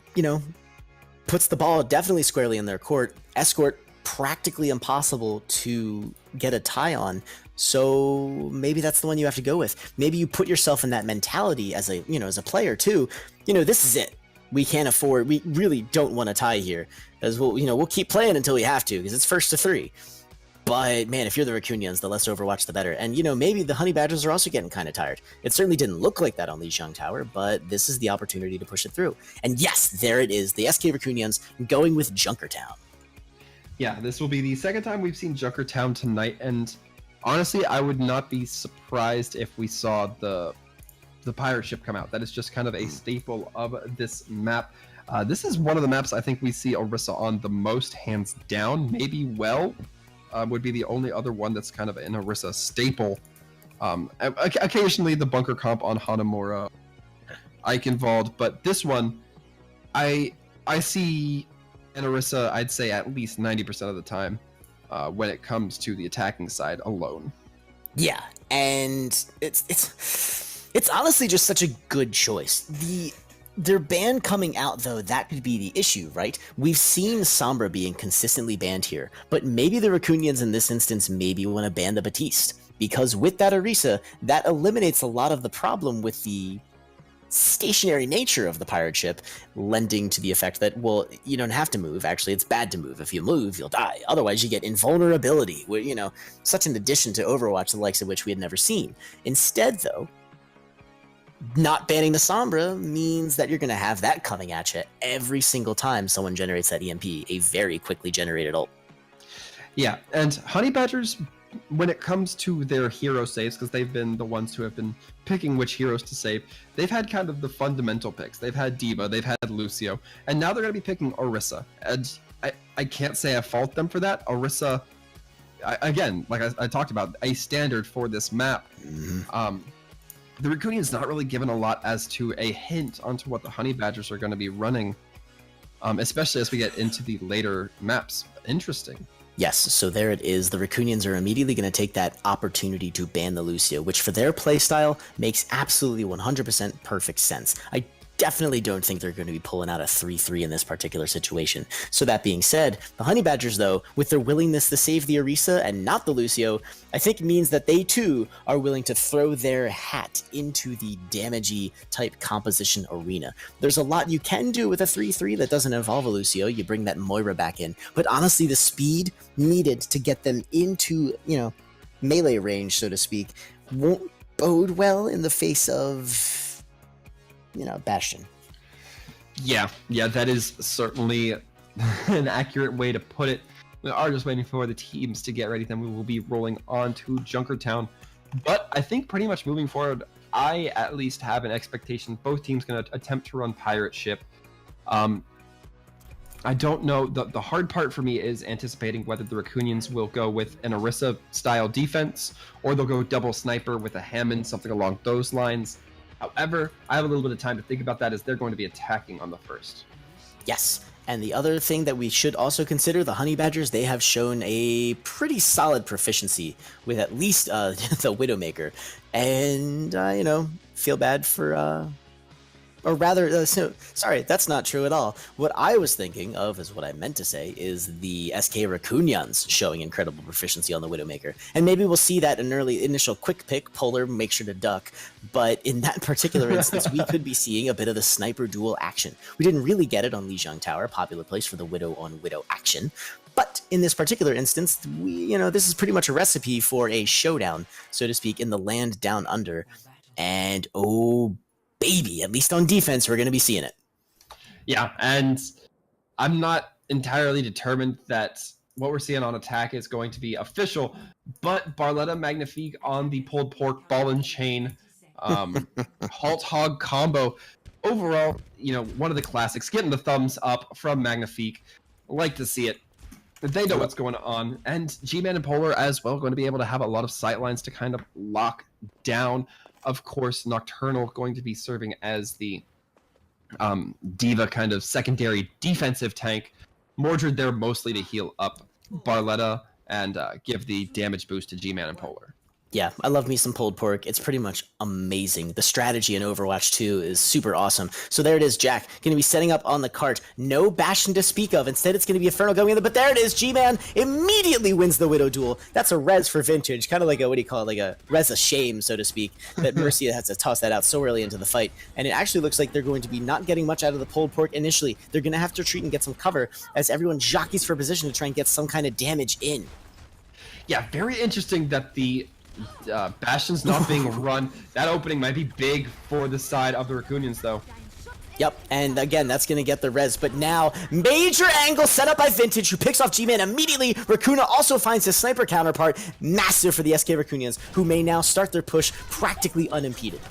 S1: puts the ball definitely squarely in their court. Escort, practically impossible to get a tie on. So maybe that's the one you have to go with. Maybe you put yourself in that mentality as a, as a player too. This is it. We can't afford, we really don't want to tie here, as we'll keep playing until we have to, because it's first to 3. But man, if you're the Rakunyans, the less Overwatch, the better. And maybe the Honey Badgers are also getting kind of tired. It certainly didn't look like that on Lijiang Tower, but this is the opportunity to push it through. And yes, there it is, the SK Rakunyans going with Junkertown.
S2: Yeah, this will be the second time we've seen Junkertown tonight, and honestly, I would not be surprised if we saw the pirate ship come out. That is just kind of a staple of this map. This is one of the maps I think we see Orisa on the most, hands down. Maybe would be the only other one that's kind of an Orisa staple. Occasionally the bunker comp on Hanamura, Eichenwald, but this one, I see an Orisa, I'd say at least 90% of the time when it comes to the attacking side alone.
S1: Yeah, and it's honestly just such a good choice. Their ban coming out, though, that could be the issue, right? We've seen Sombra being consistently banned here, but maybe the Rakunyans in this instance maybe want to ban the Batiste, because with that Orisa, that eliminates a lot of the problem with the stationary nature of the pirate ship, lending to the effect that, well, you don't have to move. Actually, it's bad to move. If you move, you'll die. Otherwise, you get invulnerability, such an addition to Overwatch, the likes of which we had never seen. Instead, though, not banning the Sombra means that you're going to have that coming at you every single time someone generates that EMP, a very quickly generated ult.
S2: Yeah, and Honey Badgers, when it comes to their hero saves, because they've been the ones who have been picking which heroes to save, they've had kind of the fundamental picks. They've had D.Va, they've had Lucio, and now they're going to be picking Orisa. And I can't say I fault them for that. Orisa, again, like I talked about, a standard for this map.
S1: Mm-hmm.
S2: The Rakunyans not really given a lot as to a hint onto what the Honey Badgers are going to be running, especially as we get into the later maps. Interesting.
S1: Yes, so there it is. The Rakunyans are immediately going to take that opportunity to ban the Lucio, which for their playstyle makes absolutely 100% perfect sense. I definitely don't think they're going to be pulling out a 3-3 in this particular situation. So that being said, the Honey Badgers, though, with their willingness to save the Orisa and not the Lucio, I think means that they too are willing to throw their hat into the damagey type composition arena. There's a lot you can do with a 3-3 that doesn't involve a Lucio. You bring that Moira back in, but honestly, the speed needed to get them into, melee range, so to speak, won't bode well in the face of Bastion.
S2: Yeah, that is certainly an accurate way to put it. We are just waiting for the teams to get ready, then we will be rolling on to Junkertown. But I think pretty much moving forward, I at least have an expectation both teams going to attempt to run Pirate Ship. I don't know. The hard part for me is anticipating whether the Rakunyans will go with an Orisa style defense or they'll go double sniper with a Hammond, something along those lines. However, I have a little bit of time to think about that as they're going to be attacking on the first.
S1: Yes, and the other thing that we should also consider, the Honey Badgers, they have shown a pretty solid proficiency with at least the Widowmaker. And, feel bad for... Or rather, sorry, that's not true at all. What I was thinking of, is what I meant to say, is the SK Rakunyans showing incredible proficiency on the Widowmaker. And maybe we'll see that in early initial quick pick, Polar, make sure to duck. But in that particular instance, we could be seeing a bit of the sniper duel action. We didn't really get it on Lijiang Tower, popular place for the Widow on Widow action. But in this particular instance, this is pretty much a recipe for a showdown, so to speak, in the land down under. And baby, at least on defense, we're going to be seeing it.
S2: Yeah, and I'm not entirely determined that what we're seeing on attack is going to be official, but Barletta Magnifique on the pulled pork ball and chain halt hog combo. Overall, one of the classics, getting the thumbs up from Magnifique. Like to see it. They know what's going on, and G-Man and Polar as well going to be able to have a lot of sightlines to kind of lock down. Of course, Nocturnal going to be serving as the D.Va kind of secondary defensive tank. Mordred there mostly to heal up Barletta and give the damage boost to G-Man and Polar.
S1: Yeah, I love me some pulled pork. It's pretty much amazing. The strategy in Overwatch 2 is super awesome. So there it is, Jack. Going to be setting up on the cart. No Bastion to speak of. Instead, it's going to be Inferno going in there. But there it is. G-Man immediately wins the Widow duel. That's a res for Vintage. Kind of like like a res of shame, so to speak. That Mercy has to toss that out so early into the fight. And it actually looks like they're going to be not getting much out of the pulled pork initially. They're going to have to retreat and get some cover as everyone jockeys for position to try and get some kind of damage in.
S2: Yeah, very interesting that the Bastion's not being run. That opening might be big for the side of the Rakunyans, though.
S1: Yep, and again, that's going to get the res, but now, major angle set up by Vintage, who picks off G-Man immediately. Rakuna also finds his sniper counterpart, massive for the SK Rakunyans, who may now start their push practically unimpeded.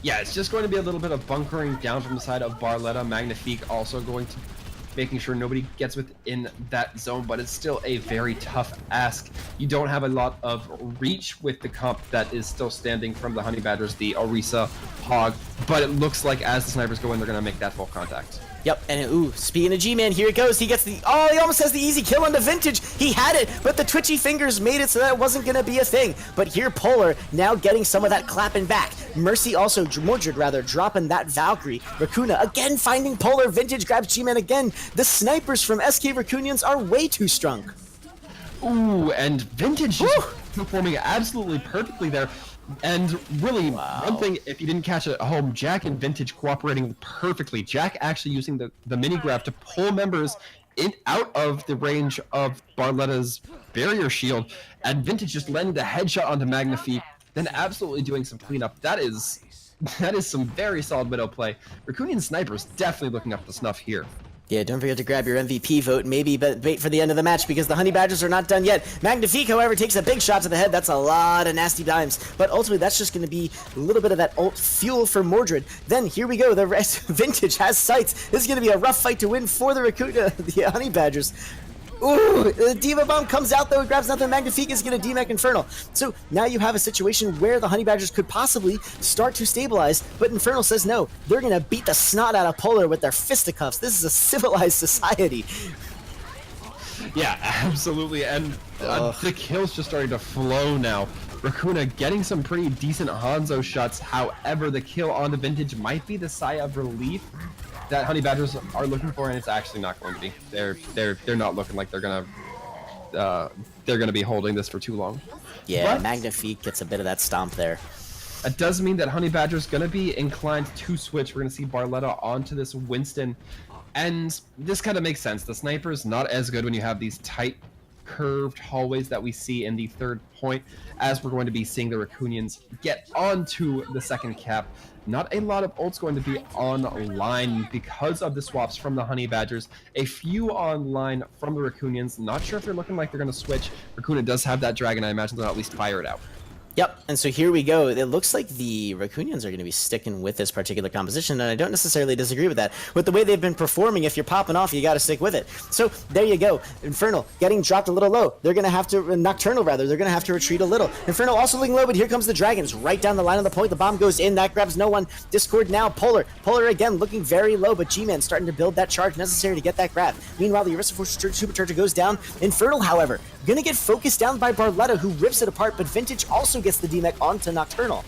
S2: Yeah, it's just going to be a little bit of bunkering down from the side of Barletta. Magnifique also going to making sure nobody gets within that zone, but it's still a very tough ask. You don't have a lot of reach with the comp that is still standing from the Honey Badgers, the Orisa Hog, but it looks like as the snipers go in, they're going to make that full contact.
S1: Yep, and speaking of G-Man, here it goes. He gets he almost has the easy kill on the Vintage. He had it, but the twitchy fingers made it so that it wasn't going to be a thing. But here, Polar now getting some of that clapping back. Mercy also, Mordred rather, dropping that Valkyrie. Rakuna again finding Polar. Vintage grabs G-Man again. The snipers from SK Rakunyans are way too strong.
S2: Ooh, and Vintage just performing absolutely perfectly there. And really,
S1: Wow.
S2: one thing, if you didn't catch it at home, Jack and Vintage cooperating perfectly. Jack actually using the mini grab to pull members out of the range of Barletta's barrier shield, and Vintage just landing the headshot onto Magnifique, then absolutely doing some cleanup. That is some very solid widow play. Rakunyans snipers definitely looking up the snuff here.
S1: Yeah, don't forget to grab your MVP vote, maybe, but wait for the end of the match because the Honey Badgers are not done yet. Magnifique, however, takes a big shot to the head. That's a lot of nasty dimes, but ultimately that's just going to be a little bit of that ult fuel for Mordred. Then here we go, the rest Vintage has sights. This is going to be a rough fight to win for the Honey Badgers. Ooh, the Diva Bomb comes out though, it grabs nothing. Magnifique is going to DMAC Infernal. So now you have a situation where the Honey Badgers could possibly start to stabilize, but Infernal says no. They're going to beat the snot out of Polar with their fisticuffs. This is a civilized society.
S2: Yeah, absolutely, and the kills just starting to flow now. Rakuna getting some pretty decent Hanzo shots, however, the kill on the Vintage might be the sigh of relief that Honey Badgers are looking for, and it's actually not going to be. They're not looking like they're gonna be holding this for too long.
S1: Yeah,
S2: but
S1: Magnifique gets a bit of that stomp there.
S2: It does mean that Honey Badger's gonna be inclined to switch. We're gonna see Barletta onto this Winston, and this kind of makes sense. The sniper's not as good when you have these tight, curved hallways that we see in the third point, as we're going to be seeing the Rakunyans get onto the second cap. Not a lot of ults going to be online because of the swaps from the Honey Badgers. A few online from the Rakunyans. Not sure if they're looking like they're going to switch. Rakuna does have that dragon. I imagine they'll at least fire it out.
S1: Yep, and so here we go. It looks like the Rakunyans are going to be sticking with this particular composition, and I don't necessarily disagree with that. With the way they've been performing, if you're popping off, you got to stick with it. So there you go. Infernal getting dropped a little low. They're going to have to, Nocturnal rather, they're going to have to retreat a little. Infernal also looking low, but here comes the Dragons right down the line of the point. The bomb goes in, that grabs no one. Discord now, Polar. Polar again looking very low, but G-Man starting to build that charge necessary to get that grab. Meanwhile, the Arista Force Supercharger goes down. Infernal, however, going to get focused down by Barletta, who rips it apart, but Vintage also gets the DMAC onto Nocturnal.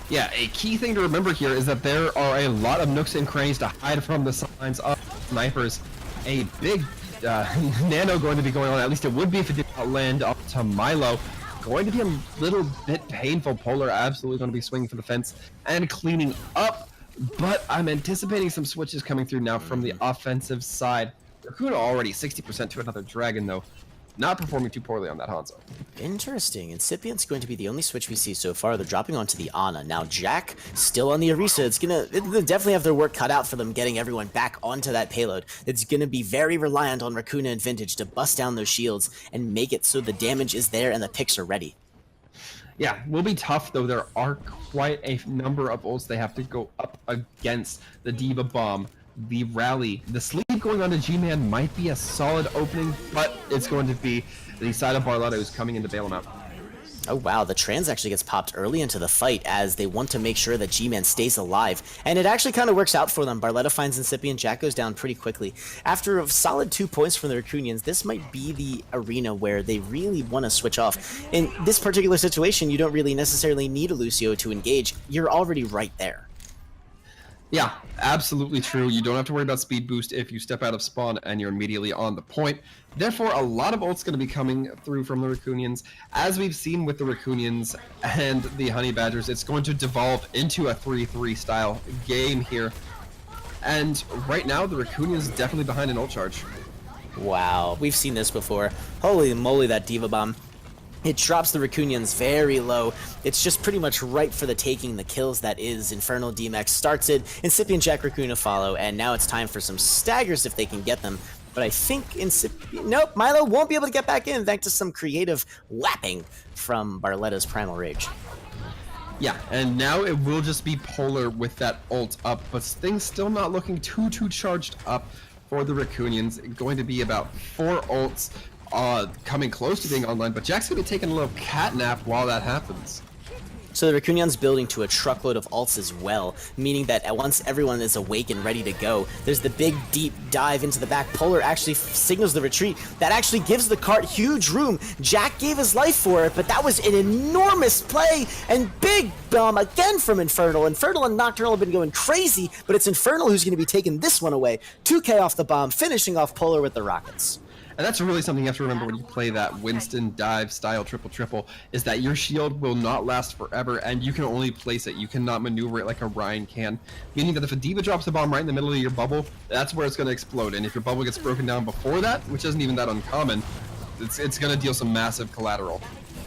S2: Yeah, a key thing to remember here is that there are a lot of nooks and crannies to hide from the signs of snipers. A big nano going to be going on, at least it would be if it did not land up to Milo. Going to be a little bit painful. Polar absolutely going to be swinging for the fence and cleaning up, but I'm anticipating some switches coming through now from the offensive side. Rakuna already 60% to another dragon though. Not performing too poorly on that Hanzo.
S1: Interesting. Incipient's going to be the only switch we see so far. They're dropping onto the Ana. Now Jack still on the Orisa. They'll definitely have their work cut out for them getting everyone back onto that payload. It's gonna be very reliant on Rakuna and Vintage to bust down those shields and make it so the damage is there and the picks are ready.
S2: Yeah, will be tough though. There are quite a number of ults they have to go up against. The Diva Bomb, the Rally, the sleep going on to G-Man might be a solid opening, but it's going to be the side of Barletta who's coming in to bail him out.
S1: Oh wow, the trans actually gets popped early into the fight as they want to make sure that G-Man stays alive, and it actually kind of works out for them. Barletta finds Incipient, Jack goes down pretty quickly. After a solid 2 points from the Rakunyans, this might be the arena where they really want to switch off. In this particular situation, you don't really necessarily need a Lucio to engage, you're already right there.
S2: Yeah, absolutely true. You don't have to worry about speed boost if you step out of spawn and you're immediately on the point. Therefore, a lot of ult's going to be coming through from the Rakunyans. As we've seen with the Rakunyans and the Honey Badgers, it's going to devolve into a 3-3 style game here. And right now, the Rakunyans definitely behind an ult charge.
S1: Wow, we've seen this before. Holy moly, that Diva Bomb. It drops the Rakunyans very low. It's just pretty much ripe for the taking. The kills that is Infernal DMAX starts it. Incipient Jack Rakuna follow, and now it's time for some staggers if they can get them. But I think nope, Milo won't be able to get back in thanks to some creative whapping from Barletta's Primal Rage.
S2: Yeah, and now it will just be Polar with that ult up, but things still not looking too charged up for the Rakunyans. Going to be about 4 ults. Coming close to being online, but Jack's gonna be taking a little cat nap while that happens.
S1: So the Rakunyans building to a truckload of ults as well, meaning that at once everyone is awake and ready to go, there's the big deep dive into the back. Polar actually signals the retreat. That actually gives the cart huge room. Jack gave his life for it, but that was an enormous play, and big bomb again from Infernal. Infernal and Nocturnal have been going crazy, but it's Infernal who's going to be taking this one away. 2K off the bomb, finishing off Polar with the rockets.
S2: And that's really something you have to remember when you play that Winston dive style triple, is that your shield will not last forever, and you can only place it. You cannot maneuver it like a Ryan can. Meaning that if a D.Va drops the bomb right in the middle of your bubble, that's where it's going to explode. And if your bubble gets broken down before that, which isn't even that uncommon, it's going to deal some massive collateral.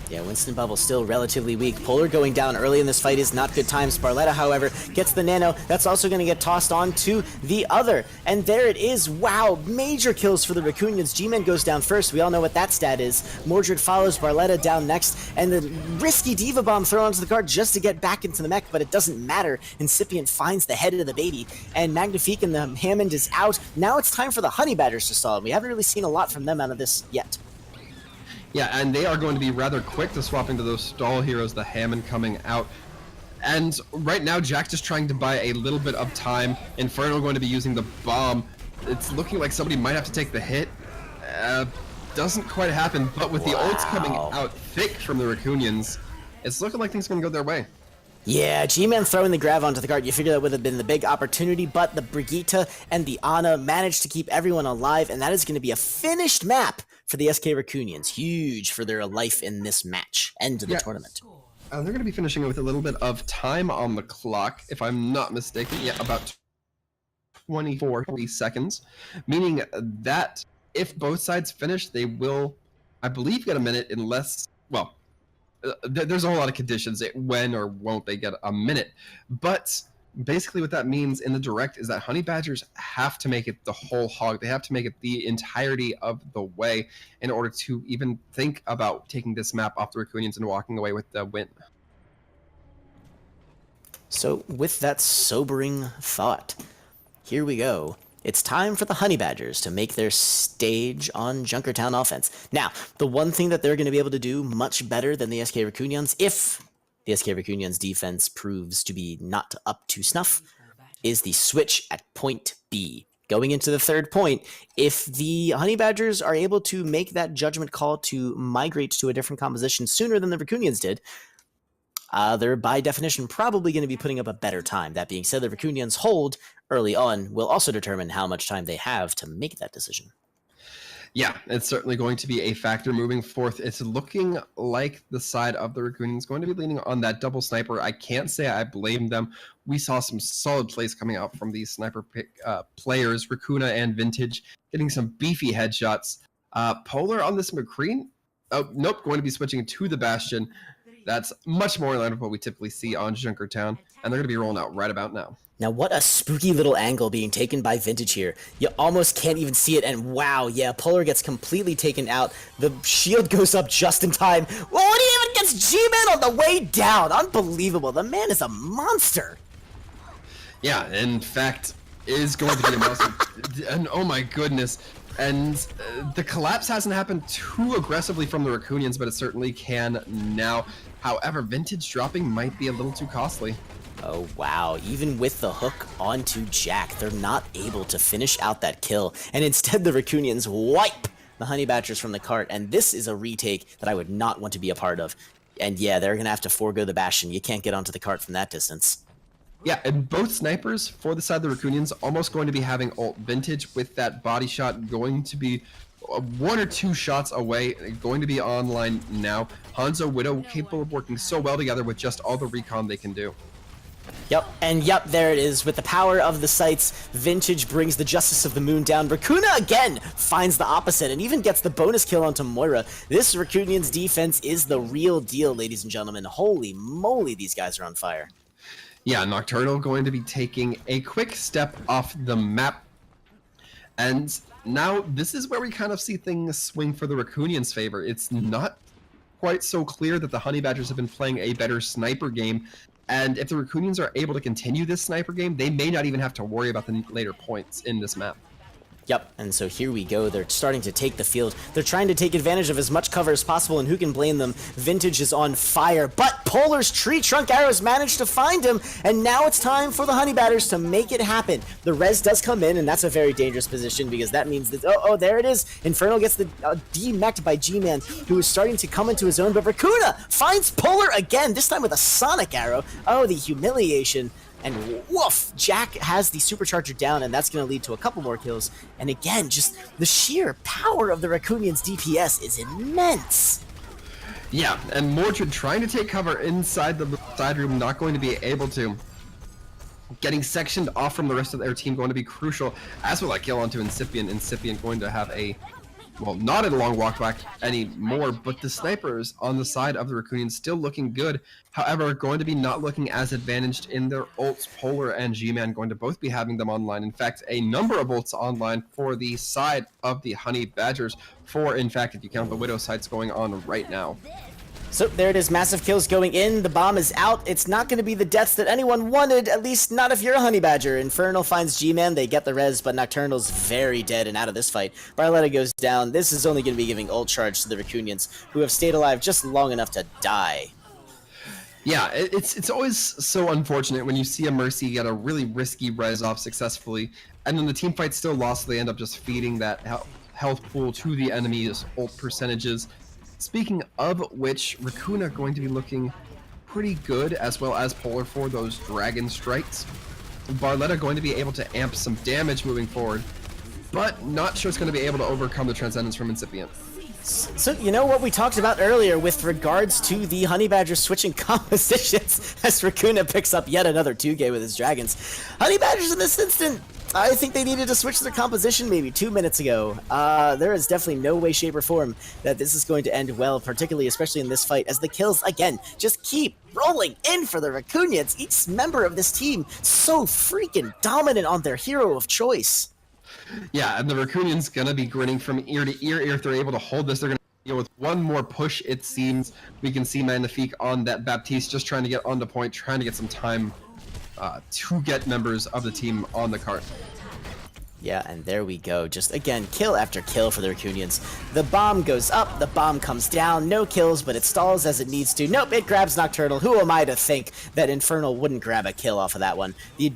S1: Yeah, Winston Bubble still relatively weak. Polar going down early in this fight is not good times. Barletta, however, gets the nano. That's also going to get tossed on to the other. And there it is. Wow, major kills for the Rakunyans. G-Man goes down first. We all know what that stat is. Mordred follows, Barletta down next. And the risky D.Va bomb thrown onto the card just to get back into the mech, but it doesn't matter. Incipient finds the head of the baby. And Magnifique and the Hammond is out. Now it's time for the Honey Badgers to stall. We haven't really seen a lot from them out of this yet.
S2: Yeah, and they are going to be rather quick to swap into those stall heroes, the Hammond coming out. And right now, Jack just trying to buy a little bit of time. Inferno going to be using the bomb. It's looking like somebody might have to take the hit. Doesn't quite happen, but with the ults coming out thick from the Rakunyans, it's looking like things are going to go their way.
S1: Yeah, G-Man throwing the grab onto the card, you figure that would have been the big opportunity, but the Brigitte and the Ana managed to keep everyone alive, and that is going to be a finished map for the SK Rakunyans. Huge for their life in this match. End of the tournament.
S2: They're going to be finishing it with a little bit of time on the clock, if I'm not mistaken. Yeah, about 24 seconds, meaning that if both sides finish, they will, I believe, get a minute unless, well, there's a whole lot of conditions, when or won't they get a minute. But basically what that means in the direct is that Honey Badgers have to make it the whole hog. They have to make it the entirety of the way in order to even think about taking this map off the Rakunyans and walking away with the win.
S1: So with that sobering thought, here we go. It's time for the Honey Badgers to make their stage on Junkertown offense. Now, the one thing that they're going to be able to do much better than the SK Rakunyans, if the SK Rakunyans defense proves to be not up to snuff, is the switch at point B. Going into the third point, if the Honey Badgers are able to make that judgment call to migrate to a different composition sooner than the Rakunyans did, they're by definition probably going to be putting up a better time. That being said, the Rakunyans hold early on will also determine how much time they have to make that decision.
S2: Yeah, it's certainly going to be a factor moving forth. It's looking like the side of the Rakunyans going to be leaning on that double sniper. I can't say I blame them. We saw some solid plays coming out from these sniper players, Rakuna and Vintage, getting some beefy headshots. Polar on this McCreen? Oh, nope, going to be switching to the Bastion. That's much more in line with what we typically see on Junkertown, and they're going to be rolling out right about now.
S1: Now, what a spooky little angle being taken by Vintage here. You almost can't even see it, and wow, yeah, Polar gets completely taken out. The shield goes up just in time. Oh, and he even gets G-Man on the way down. Unbelievable. The man is a monster.
S2: Yeah, in fact, is going to be a monster. And oh my goodness. And the collapse hasn't happened too aggressively from the Rakunyans, but it certainly can now. However, Vintage dropping might be a little too costly.
S1: Oh, wow. Even with the hook onto Jack, they're not able to finish out that kill. And instead, the Rakunyans wipe the Honey Badgers from the cart. And this is a retake that I would not want to be a part of. And yeah, they're going to have to forego the Bastion. You can't get onto the cart from that distance.
S2: Yeah, and both snipers for the side of the Rakunyans almost going to be having ult. Vintage with that body shot going to be 1 or 2 shots away, going to be online now. Hanzo, Widow capable of working so well together with just all the recon they can do.
S1: Yep, and yep, there it is. With the power of the sights, Vintage brings the Justice of the Moon down. Rakuna again finds the opposite and even gets the bonus kill onto Moira. This Rakunyans defense is the real deal, ladies and gentlemen. Holy moly, these guys are on fire.
S2: Yeah, Nocturnal going to be taking a quick step off the map. And now this is where we kind of see things swing for the Rakunyans' favor. It's not quite so clear that the Honey Badgers have been playing a better sniper game. And if the Rakunyans are able to continue this sniper game, they may not even have to worry about the later points in this map.
S1: Yep, and so here we go. They're starting to take the field. They're trying to take advantage of as much cover as possible, and who can blame them? Vintage is on fire, but Polar's tree trunk arrows managed to find him, and now it's time for the Honey Badgers to make it happen. The res does come in, and that's a very dangerous position because that means that, oh, there it is. Inferno gets the demeched by G-Man, who is starting to come into his own, but Rakuna finds Polar again, this time with a sonic arrow. Oh, the humiliation. and woof, Jack has the supercharger down, and that's going to lead to a couple more kills. And again, just the sheer power of the Rakunyans DPS is immense.
S2: Yeah, and Mordred trying to take cover inside the side room, not going to be able to. Getting sectioned off from the rest of their team going to be crucial, as will that kill onto Incipient. Incipient going to have a, well, not a long walk back anymore, but the snipers on the side of the Rakunyans still looking good. However, going to be not looking as advantaged in their ults. Polar and G-Man going to both be having them online. In fact, a number of ults online for the side of the Honey Badgers. 4, in fact, if you count the Widow sites going on right now.
S1: So there it is, massive kills going in, the bomb is out. It's not going to be the deaths that anyone wanted, at least not if you're a Honey Badger. Infernal finds G-Man, they get the res, but Nocturnal's very dead and out of this fight. Barletta goes down. This is only going to be giving ult charge to the Rakunyans, who have stayed alive just long enough to die.
S2: Yeah, it's always so unfortunate when you see a Mercy get a really risky res off successfully, and then the team fight's still lost, so they end up just feeding that health pool to the enemy's ult percentages. Speaking of which, Rakuna going to be looking pretty good, as well as Polar for those Dragon Strikes. Barletta going to be able to amp some damage moving forward, but not sure it's going to be able to overcome the Transcendence from Incipient.
S1: So, you know what we talked about earlier with regards to the Honey Badger switching compositions as Rakuna picks up yet another 2K with his dragons. Honey Badgers in this instant, I think they needed to switch their composition maybe 2 minutes ago. There is definitely no way, shape, or form that this is going to end well, particularly, especially in this fight, as the kills, again, just keep rolling in for the Rakunyans. Each member of this team so freaking dominant on their hero of choice.
S2: Yeah, and the Rakunyans gonna be grinning from ear to ear if they're able to hold this. They're gonna deal with one more push, it seems. We can see Magnifique on that Baptiste just trying to get onto point, trying to get some time to get members of the team on the cart.
S1: Yeah, and there we go. Just, again, kill after kill for the Rakunyans. The bomb goes up, the bomb comes down, no kills, but it stalls as it needs to. Nope, it grabs Nocturnal. Who am I to think that Infernal wouldn't grab a kill off of that one? The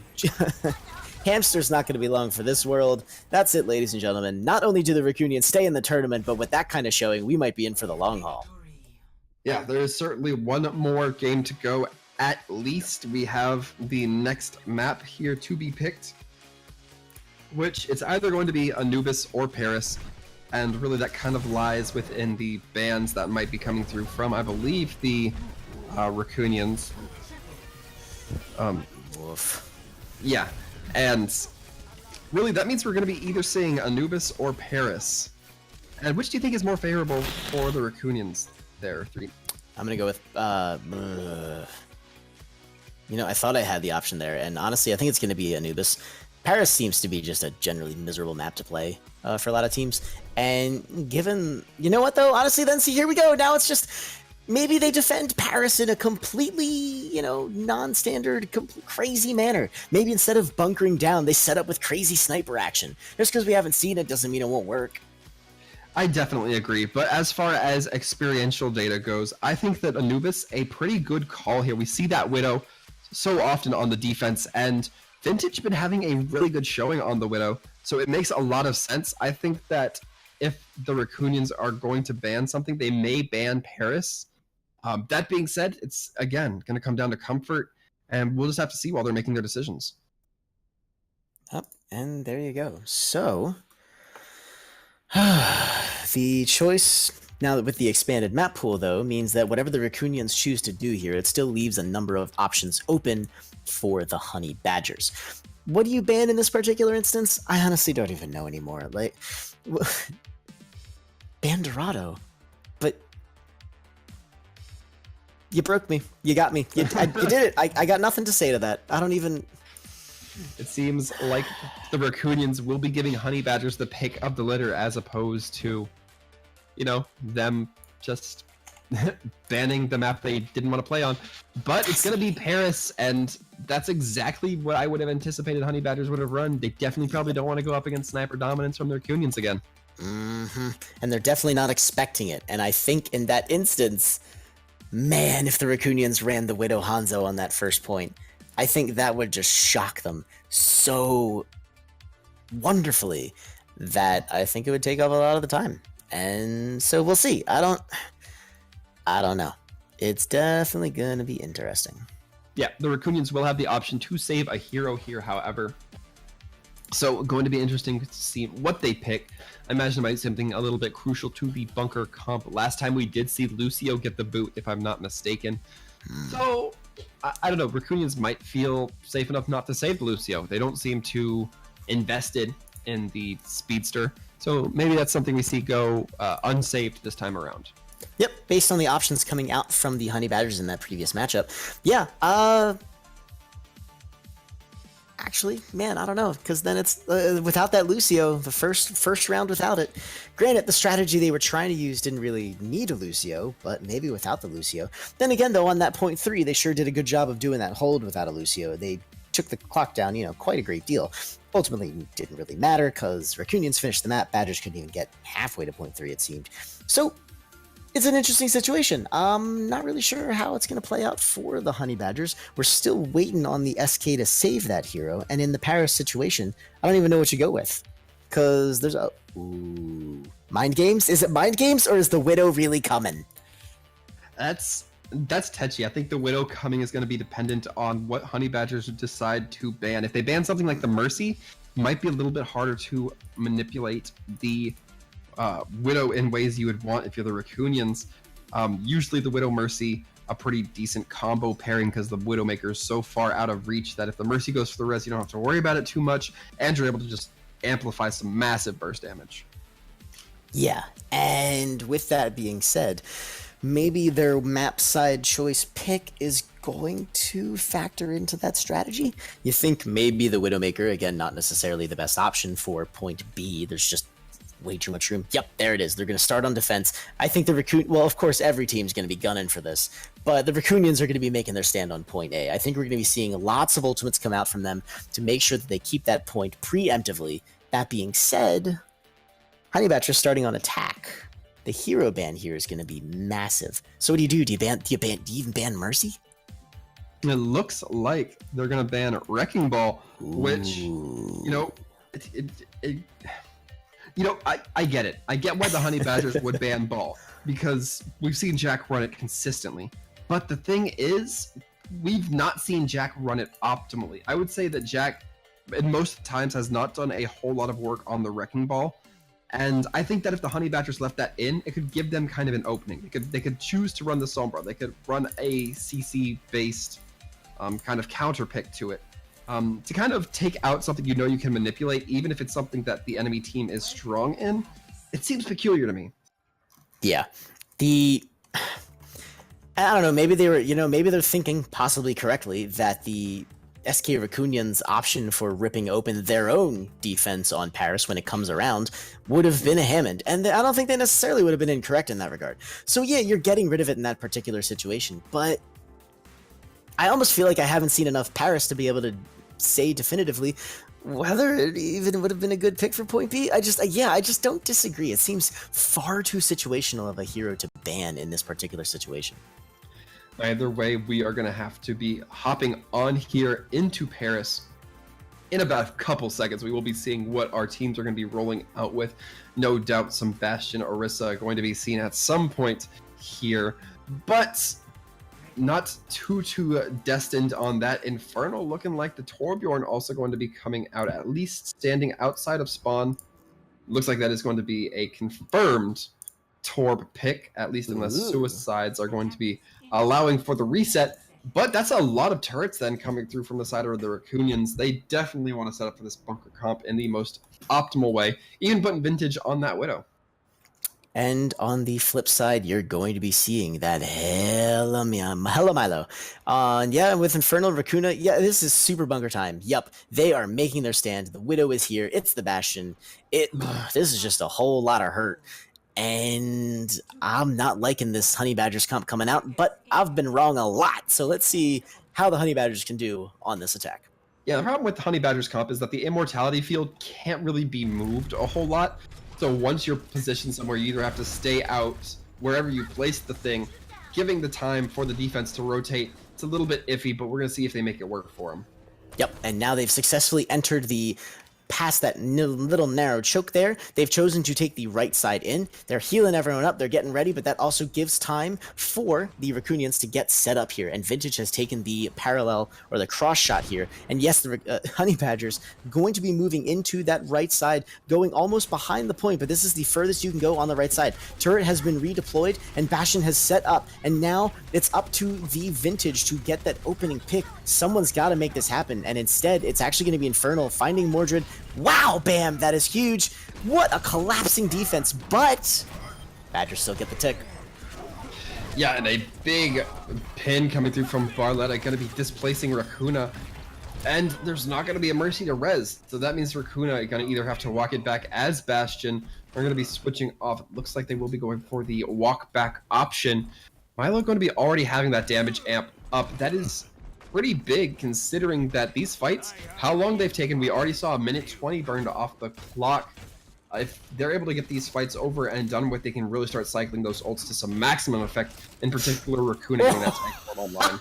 S1: hamster's not going to be long for this world. That's it, ladies and gentlemen. Not only do the Rakunyans stay in the tournament, but with that kind of showing, we might be in for the long haul.
S2: Yeah, there is certainly one more game to go. At least we have the next map here to be picked, which it's either going to be Anubis or Paris, and really that kind of lies within the bans that might be coming through from, I believe, the Rakunyans.
S1: Woof.
S2: Yeah, and really that means we're going to be either seeing Anubis or Paris. And which do you think is more favorable for the Rakunyans there?
S1: I'm going to go with, you know, I thought I had the option there, and honestly, I think it's going to be Anubis. Paris seems to be just a generally miserable map to play for a lot of teams. And given, you know what though, honestly then, see, here we go. Now it's just, maybe they defend Paris in a completely, you know, non-standard, crazy manner. Maybe instead of bunkering down, they set up with crazy sniper action. Just because we haven't seen it doesn't mean it won't work.
S2: I definitely agree, but as far as experiential data goes, I think that Anubis, a pretty good call here. We see that Widow so often on the defense, and Vintage been having a really good showing on the Widow, so it makes a lot of sense. I think that if the Rakunyans are going to ban something, they may ban Paris. That being said, it's, again, going to come down to comfort, and we'll just have to see while they're making their decisions.
S1: Up, and there you go. So, the choice now with the expanded map pool, though, means that whatever the Rakunyans choose to do here, it still leaves a number of options open for the Honey Badgers. What do you ban in this particular instance? I honestly don't even know anymore. Like, ban Dorado, but you broke me. You got me. You did it. I got nothing to say to that. I don't even...
S2: It seems like the Rakunyans will be giving Honey Badgers the pick of the litter as opposed to, you know, them just banning the map they didn't want to play on. But it's going to be Paris, and that's exactly what I would have anticipated Honey Badgers would have run. They definitely probably don't want to go up against sniper dominance from the Rakunyans again.
S1: Mm-hmm. And they're definitely not expecting it. And I think in that instance, man, if the Rakunyans ran the Widow Hanzo on that first point, I think that would just shock them so wonderfully that I think it would take up a lot of the time. And so we'll see. I don't know. It's definitely going to be interesting.
S2: Yeah, the Rakunyans will have the option to save a hero here, however. So going to be interesting to see what they pick. I imagine it might be something a little bit crucial to the bunker comp. Last time we did see Lucio get the boot, if I'm not mistaken. So I don't know. Rakunyans might feel safe enough not to save Lucio. They don't seem too invested in the speedster. So maybe that's something we see go unsaved this time around.
S1: Yep, based on the options coming out from the Honey Badgers in that previous matchup. Yeah, actually, man, I don't know, because then it's without that Lucio, the first round without it. Granted, the strategy they were trying to use didn't really need a Lucio, but maybe without the Lucio. Then again, though, on that point 3, they sure did a good job of doing that hold without a Lucio. They took the clock down, quite a great deal. Ultimately, it didn't really matter because Rakunyans finished the map. Badgers couldn't even get halfway to point 3, it seemed. So it's an interesting situation. I'm not really sure how it's going to play out for the Honey Badgers. We're still waiting on the SK to save that hero, and in the Paris situation, I don't even know what you go with. Because there's a... Ooh. Mind games? Is it mind games, or is the Widow really coming?
S2: That's touchy. I think the Widow coming is going to be dependent on what Honey Badgers decide to ban. If they ban something like the Mercy, it might be a little bit harder to manipulate the Widow in ways you would want if you're the Rakunyans. Usually the Widow Mercy, a pretty decent combo pairing because the Widowmaker is so far out of reach that if the Mercy goes for the res, you don't have to worry about it too much, and you're able to just amplify some massive burst damage.
S1: Yeah, and with that being said, maybe their map side choice pick is going to factor into that strategy. You think maybe the Widowmaker, again, not necessarily the best option for point B, there's just way too much room. Yep, there it is. They're going to start on defense. I think the well, of course, every team's going to be gunning for this, but the Rakunyans are going to be making their stand on point A. I think we're going to be seeing lots of ultimates come out from them to make sure that they keep that point preemptively. That being said, Honey Badger starting on attack. The hero ban here is going to be massive. So what do? Do you even ban Mercy?
S2: It looks like they're going to ban Wrecking Ball, which, I get it. I get why the Honey Badgers would ban Ball, because we've seen Jack run it consistently. But the thing is, we've not seen Jack run it optimally. I would say that Jack, in most times, has not done a whole lot of work on the Wrecking Ball. And I think that if the Honey Badgers left that in, it could give them kind of an opening. They could choose to run the Sombra. They could run a CC-based kind of counter pick to it. To kind of take out something you can manipulate, even if it's something that the enemy team is strong in. It seems peculiar to me.
S1: Yeah. I don't know, maybe they were, maybe they're thinking, possibly correctly, that the SK Rakunyans' option for ripping open their own defense on Paris when it comes around would have been a Hammond, and I don't think they necessarily would have been incorrect in that regard. So yeah, you're getting rid of it in that particular situation, but I almost feel like I haven't seen enough Paris to be able to say definitively whether it even would have been a good pick for point B. I just don't disagree. It seems far too situational of a hero to ban in this particular situation.
S2: Either way, we are going to have to be hopping on here into Paris in about a couple seconds. We will be seeing what our teams are going to be rolling out with. No doubt some Bastion Orisa are going to be seen at some point here, but not too destined on that. Infernal looking like the Torbjorn also going to be coming out, at least standing outside of spawn. Looks like that is going to be a confirmed Torb pick, at least unless suicides are going to be allowing for the reset. But that's a lot of turrets then coming through from the side of the Rakunyans. They definitely want to set up for this bunker comp in the most optimal way, even putting Vintage on that Widow.
S1: And on the flip side, you're going to be seeing that hella Milo. Yeah, with Infernal Racuna, yeah, this is super bunker time. Yup, they are making their stand. The Widow is here. It's the Bastion. This is just a whole lot of hurt. And I'm not liking this Honey Badgers comp coming out, but I've been wrong a lot. So let's see how the Honey Badgers can do on this attack.
S2: Yeah, the problem with the Honey Badgers comp is that the Immortality field can't really be moved a whole lot. So once you're positioned somewhere, you either have to stay out wherever you place the thing, giving the time for the defense to rotate. It's a little bit iffy, but we're going to see if they make it work for them.
S1: Yep, and now they've successfully entered the past that little narrow choke there. They've chosen to take the right side in. They're healing everyone up. They're getting ready, but that also gives time for the Rakunyans to get set up here. And Vintage has taken the parallel or the cross shot here. And yes, the Honey Badgers going to be moving into that right side, going almost behind the point, but this is the furthest you can go on the right side. Turret has been redeployed, and Bastion has set up, and now it's up to the Vintage to get that opening pick. Someone's got to make this happen, and instead, it's actually going to be Infernal finding Mordred. Wow, bam, that is huge. What a collapsing defense, but Badgers still get the tick.
S2: Yeah, and a big pin coming through from Barletta, going to be displacing Rakuna. And there's not going to be a Mercy to res, so that means Rakuna are going to either have to walk it back as Bastion, or going to be switching off. It looks like they will be going for the walk back option. Milo going to be already having that damage amp up. That is pretty big considering that these fights, how long they've taken. We already saw a minute 20 burned off the clock. If they're able to get these fights over and done with, they can really start cycling those ults to some maximum effect. In particular, Rakuna getting that tank online.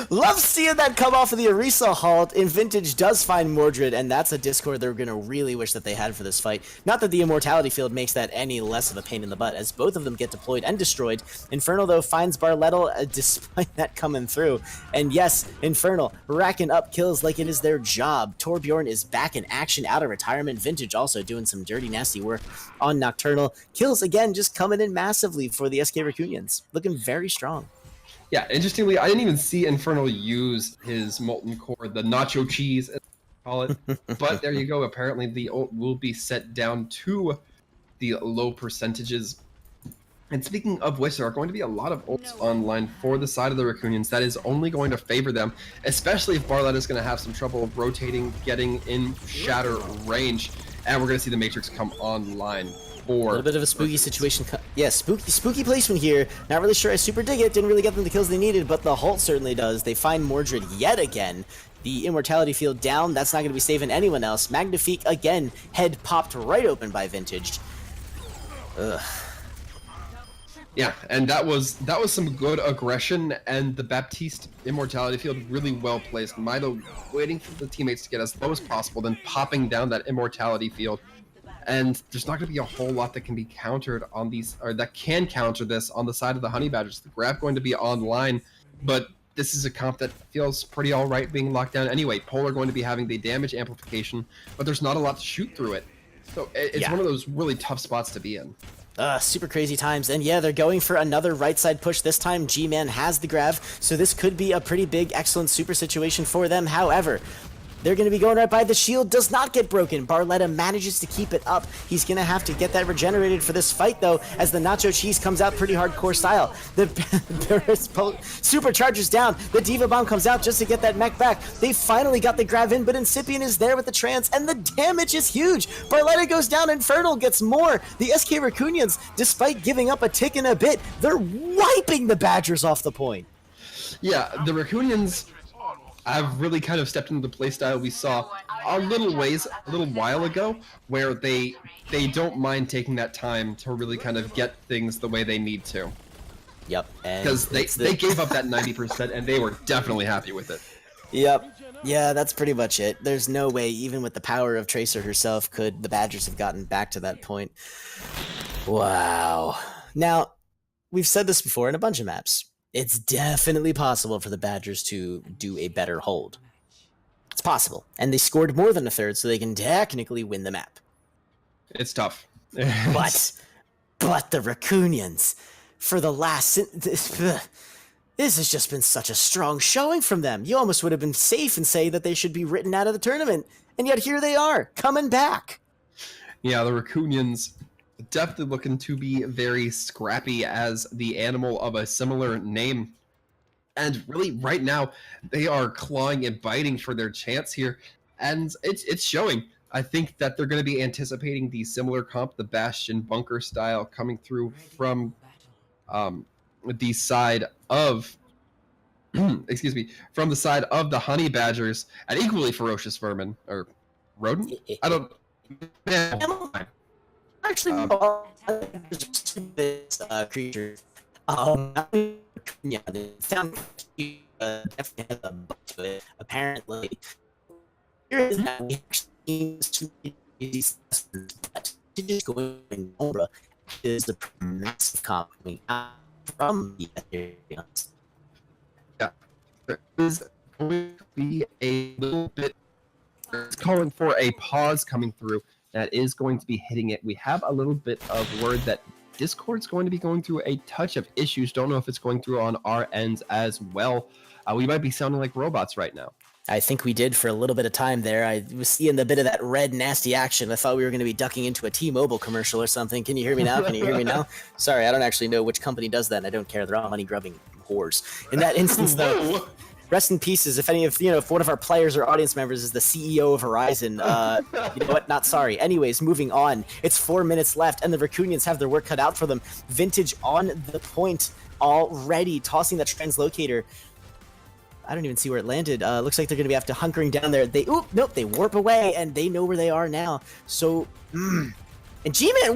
S1: Love seeing that come off of the Orisa halt. And Vintage does find Mordred, and that's a Discord they're going to really wish that they had for this fight. Not that the Immortality Field makes that any less of a pain in the butt, as both of them get deployed and destroyed. Infernal, though, finds Barletto despite that coming through. And yes, Infernal racking up kills like it is their job. Torbjorn is back in action out of retirement. Vintage also doing some dirty, nasty work on Nocturnal. Kills, again, just coming in massively for the SK Rakunyans. Looking very strong.
S2: Yeah, interestingly, I didn't even see Infernal use his Molten Core, the nacho cheese, as they call it. But there you go. Apparently, the ult will be set down to the low percentages. And speaking of which, there are going to be a lot of ults online for the side of the Rakunyans. That is only going to favor them, especially if Barletta is going to have some trouble rotating, getting in shatter range. And we're going to see the Matrix come online. A
S1: little bit of a spooky situation. Yeah, spooky placement here. Not really sure I super dig it. Didn't really get them the kills they needed, but the halt certainly does. They find Mordred yet again. The Immortality Field down. That's not going to be saving anyone else. Magnifique again. Head popped right open by Vintage. Ugh.
S2: Yeah, and that was some good aggression, and the Baptiste Immortality Field really well placed. Milo waiting for the teammates to get as low as possible, then popping down that Immortality Field. And there's not going to be a whole lot that can be countered on these, or that can counter this on the side of the Honey Badgers. The grab going to be online, but this is a comp that feels pretty alright being locked down anyway. Polar going to be having the damage amplification, but there's not a lot to shoot through it. So it's one of those really tough spots to be in.
S1: Super crazy times. And yeah, they're going for another right side push. This time G-Man has the grab, so this could be a pretty big, excellent super situation for them. However, they're going to be going right by the shield. Does not get broken. Barletta manages to keep it up. He's going to have to get that regenerated for this fight, though, as the Nacho Cheese comes out pretty hardcore style. The superchargers down. The Diva Bomb comes out just to get that mech back. They finally got the grab in, but Incipient is there with the trance, and the damage is huge. Barletta goes down. Infernal gets more. The SK Rakunyans, despite giving up a tick and a bit, they're wiping the Badgers off the point.
S2: Yeah, the Rakunyans I've really kind of stepped into the playstyle we saw a little while ago, where they don't mind taking that time to really kind of get things the way they need to.
S1: Yep.
S2: Because they gave up that 90% and they were definitely happy with it.
S1: Yep. Yeah, that's pretty much it. There's no way, even with the power of Tracer herself, could the Badgers have gotten back to that point. Wow. Now, we've said this before in a bunch of maps. It's definitely possible for the Badgers to do a better hold. It's possible. And they scored more than a third, so they can technically win the map.
S2: It's tough.
S1: But the Rakunyans, for the last... This has just been such a strong showing from them. You almost would have been safe and say that they should be written out of the tournament. And yet here they are, coming back.
S2: Yeah, the Rakunyans definitely looking to be very scrappy as the animal of a similar name. And really, right now, they are clawing and biting for their chance here. And it's showing. I think that they're going to be anticipating the similar comp, the Bastion bunker style, coming through from the side of... excuse me, from the side of the Honey Badgers, an equally ferocious vermin, or rodent? I don't...
S1: Actually, this creature. Yeah, they found definitely has a bug to it. Apparently, here is that we actually teams to be but just going over is the massive coming out from the Ethereum.
S2: Yeah, there is going to be a little bit. It's calling for a pause coming through. That is going to be hitting it. We have a little bit of word that Discord's going to be going through a touch of issues. Don't know if it's going through on our ends as well. We might be sounding like robots right now.
S1: I think we did for a little bit of time there. I was seeing the bit of that red nasty action. I thought we were going to be ducking into a T-Mobile commercial or something. Can you hear me now? Can you hear me now? Sorry, I don't actually know which company does that. And I don't care. They're all money-grubbing whores. In that instance, though, rest in pieces. If any of if one of our players or audience members is the CEO of Horizon, you know what? Not sorry. Anyways, moving on. It's 4 minutes left, and the Rakunyans have their work cut out for them. Vintage on the point already, tossing that translocator. I don't even see where it landed. Looks like they're going to be after hunkering down there. They warp away, and they know where they are now. So, and G-Man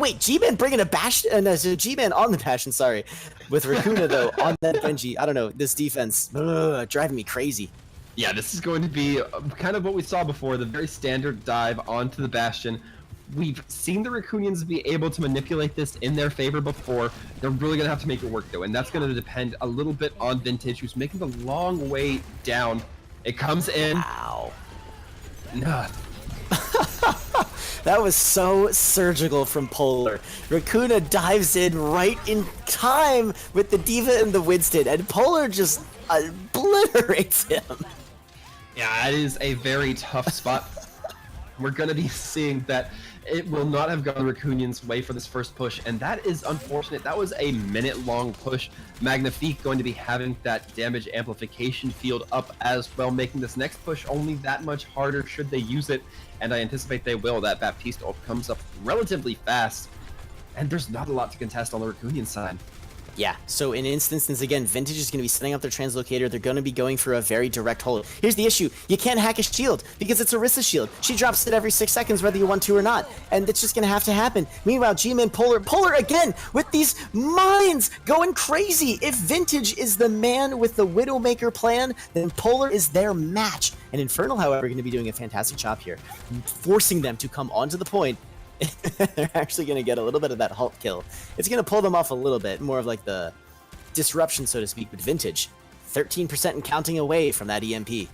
S1: bringing a Bastion, G-Man on the Bastion, sorry. With Rakuna, though, on that Genji. I don't know, this defense, driving me crazy.
S2: Yeah, this is going to be kind of what we saw before, the very standard dive onto the Bastion. We've seen the Rakunyans be able to manipulate this in their favor before. They're really going to have to make it work, though, and that's going to depend a little bit on Vintage, who's making the long way down. It comes in.
S1: Wow.
S2: Nah.
S1: That was so surgical from Polar. Rakuna dives in right in time with the Diva and the Winston, and Polar just obliterates him.
S2: Yeah, it is a very tough spot. We're going to be seeing that it will not have gone Rakunyans' way for this first push, and that is unfortunate. That was a minute-long push. Magnifique going to be having that damage amplification field up as well, making this next push only that much harder should they use it, and I anticipate they will. That Baptiste ult comes up relatively fast, and there's not a lot to contest on the Rakunyan side.
S1: Yeah, so in instances, again, Vintage is going to be setting up their translocator. They're going to be going for a very direct hold. Here's the issue. You can't hack a shield because it's Orissa's shield. She drops it every 6 seconds whether you want to or not, and it's just going to have to happen. Meanwhile, G-Man Polar again with these mines going crazy. If Vintage is the man with the Widowmaker plan, then Polar is their match. And Infernal, however, going to be doing a fantastic job here, forcing them to come onto the point. They're actually going to get a little bit of that Hulk kill. It's going to pull them off a little bit, more of like the disruption, so to speak, with Vintage. 13% and counting away from that EMP.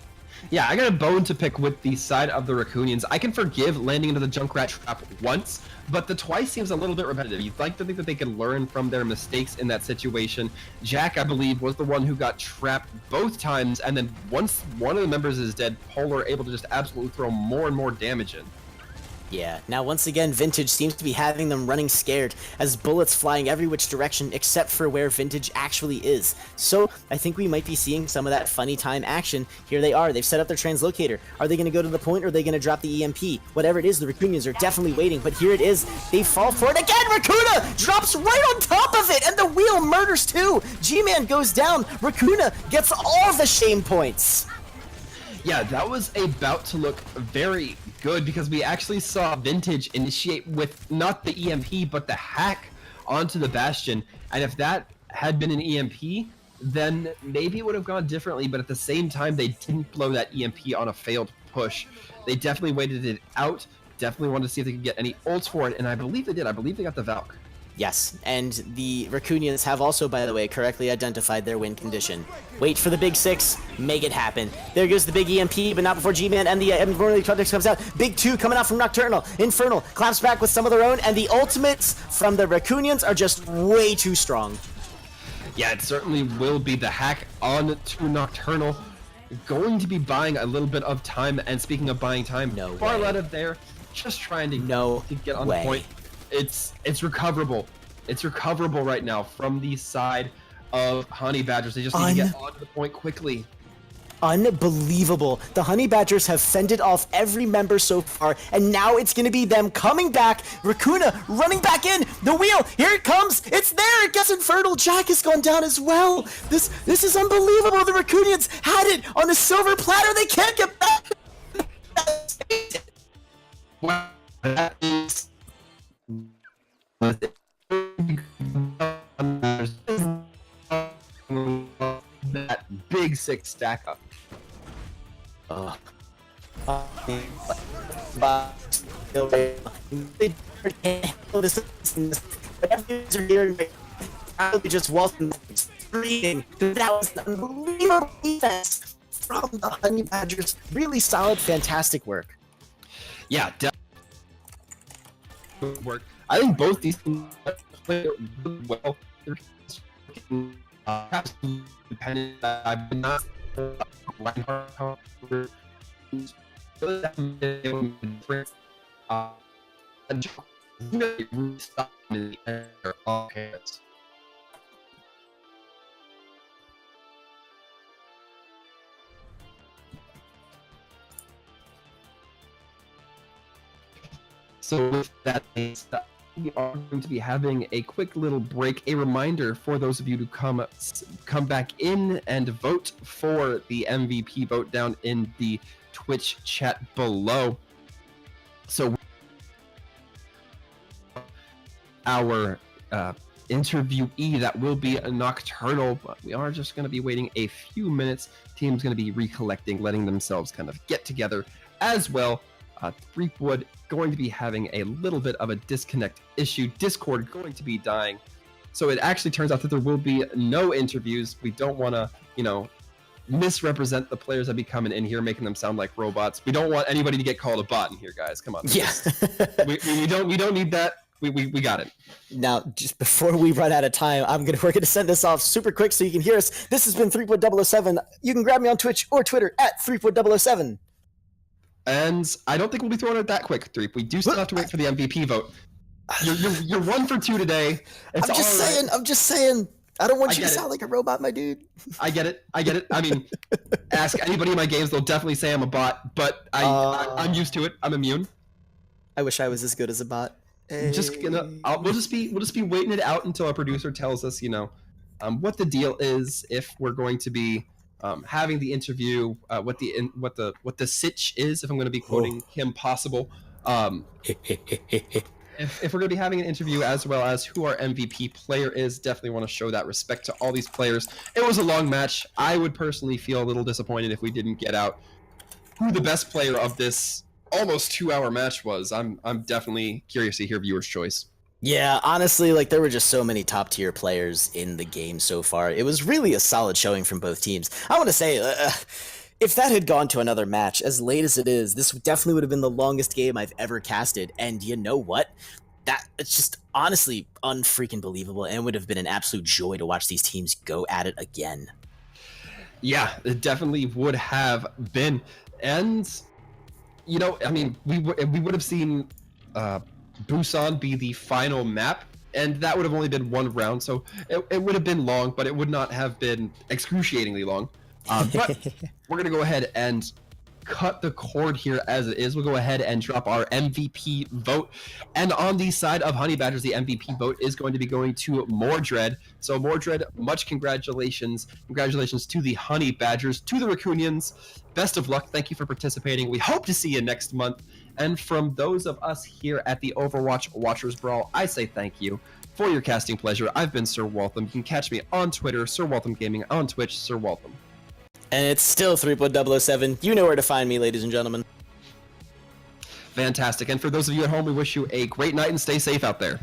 S2: Yeah, I got a bone to pick with the side of the Rakunyans. I can forgive landing into the Junkrat trap once, but the twice seems a little bit repetitive. You'd like to think that they can learn from their mistakes in that situation. Jack, I believe, was the one who got trapped both times, and then once one of the members is dead, Polar able to just absolutely throw more and more damage in.
S1: Yeah, now once again, Vintage seems to be having them running scared as bullets flying every which direction except for where Vintage actually is. So I think we might be seeing some of that funny time action. Here they are. They've set up their translocator. Are they going to go to the point or are they going to drop the EMP? Whatever it is, the Rakunyans are definitely waiting, but here it is. They fall for it again. Rakuna drops right on top of it and the wheel murders too. G-Man goes down. Rakuna gets all the shame points.
S2: Yeah, that was about to look very good because we actually saw Vintage initiate with not the EMP but the hack onto the Bastion, and if that had been an EMP, then maybe it would have gone differently, but at the same time they didn't blow that EMP on a failed push. They definitely waited it out, definitely wanted to see if they could get any ults for it, and I believe they did. I believe they got the Valk.
S1: Yes, and the Rakunyans have also, by the way, correctly identified their win condition. Wait for the big 6, make it happen. There goes the big EMP, but not before G-Man and the Morley Project comes out. Big 2 coming out from Nocturnal. Infernal claps back with some of their own, and the ultimates from the Rakunyans are just way too strong.
S2: Yeah, it certainly will be the hack on to Nocturnal. Going to be buying a little bit of time, and speaking of buying time,
S1: no
S2: far
S1: way.
S2: out of there, just trying to get on
S1: way.
S2: the point. It's recoverable. It's recoverable right now from the side of Honey Badgers. They just need to get onto the point quickly.
S1: Unbelievable. The Honey Badgers have fended off every member so far, and now it's going to be them coming back. Rakuna running back in. The wheel. Here it comes. It's there. It gets Infernal. Jack has gone down as well. This is unbelievable. The Rakunyans had it on a silver platter. They can't get back.
S2: Well, that is... that big 6 stack up.
S1: But probably just wasn't screaming. That was an unbelievable defense from the Honey Badgers. Really solid, fantastic work.
S2: Yeah, work. I think both these teams play really well. Absolutely dependent. I've been not So with that being said, we are going to be having a quick little break. A reminder for those of you to come back in and vote for the MVP vote down in the Twitch chat below. So our interviewee that will be a Nocturnal, but we are just going to be waiting a few minutes. Team's going to be recollecting, letting themselves kind of get together as well. Threepwood going to be having a little bit of a disconnect issue. Discord going to be dying. So it actually turns out that there will be no interviews. We don't want to, misrepresent the players that be coming in here, making them sound like robots. We don't want anybody to get called a bot in here, guys. Come on.
S1: Yeah.
S2: we don't need that. We got it.
S1: Now, just before we run out of time, we're gonna send this off super quick so you can hear us. This has been Threepwood007. You can grab me on Twitch or Twitter at Threepwood007.
S2: And I don't think we'll be throwing it that quick, Threep. We do still have to wait for the MVP vote. You're 1 for 2 today. It's
S1: I'm just saying. I don't want you to sound like a robot, my dude.
S2: I get it. I mean, ask anybody in my games; they'll definitely say I'm a bot. But I'm used to it. I'm immune.
S1: I wish I was as good as a bot.
S2: We'll just be waiting it out until our producer tells us, what the deal is, if we're going to be having the interview, what the sitch is, if I'm going to be quoting Kim Possible. If we're going to be having an interview, as well as who our MVP player is, definitely want to show that respect to all these players. It was a long match. I would personally feel a little disappointed if we didn't get out who the best player of this almost 2-hour match was. I'm definitely curious to hear viewers' choice.
S1: Yeah, honestly, there were just so many top tier players in the game so far. It was really a solid showing from both teams. I want to say, if that had gone to another match, as late as it is, this definitely would have been the longest game I've ever casted. And you know what? It's just honestly unfreaking believable, and it would have been an absolute joy to watch these teams go at it again.
S2: Yeah, it definitely would have been. And, I mean, we would have seen Busan be the final map, and that would have only been 1 round, so it would have been long, but it would not have been excruciatingly long. But we're going to go ahead and cut the cord here as it is. We'll go ahead and drop our MVP vote. And on the side of Honey Badgers, the MVP vote is going to be going to Mordred. So Mordred, much congratulations. Congratulations to the Honey Badgers, to the Rakunyans. Best of luck. Thank you for participating. We hope to see you next month. And from those of us here at the Overwatch Watchers Brawl, I say thank you for your casting pleasure. I've been Sir Waltham. You can catch me on Twitter, Sir Waltham Gaming, on Twitch, Sir Waltham.
S1: And it's still Threepwood007. You know where to find me, ladies and gentlemen.
S2: Fantastic. And for those of you at home, we wish you a great night and stay safe out there.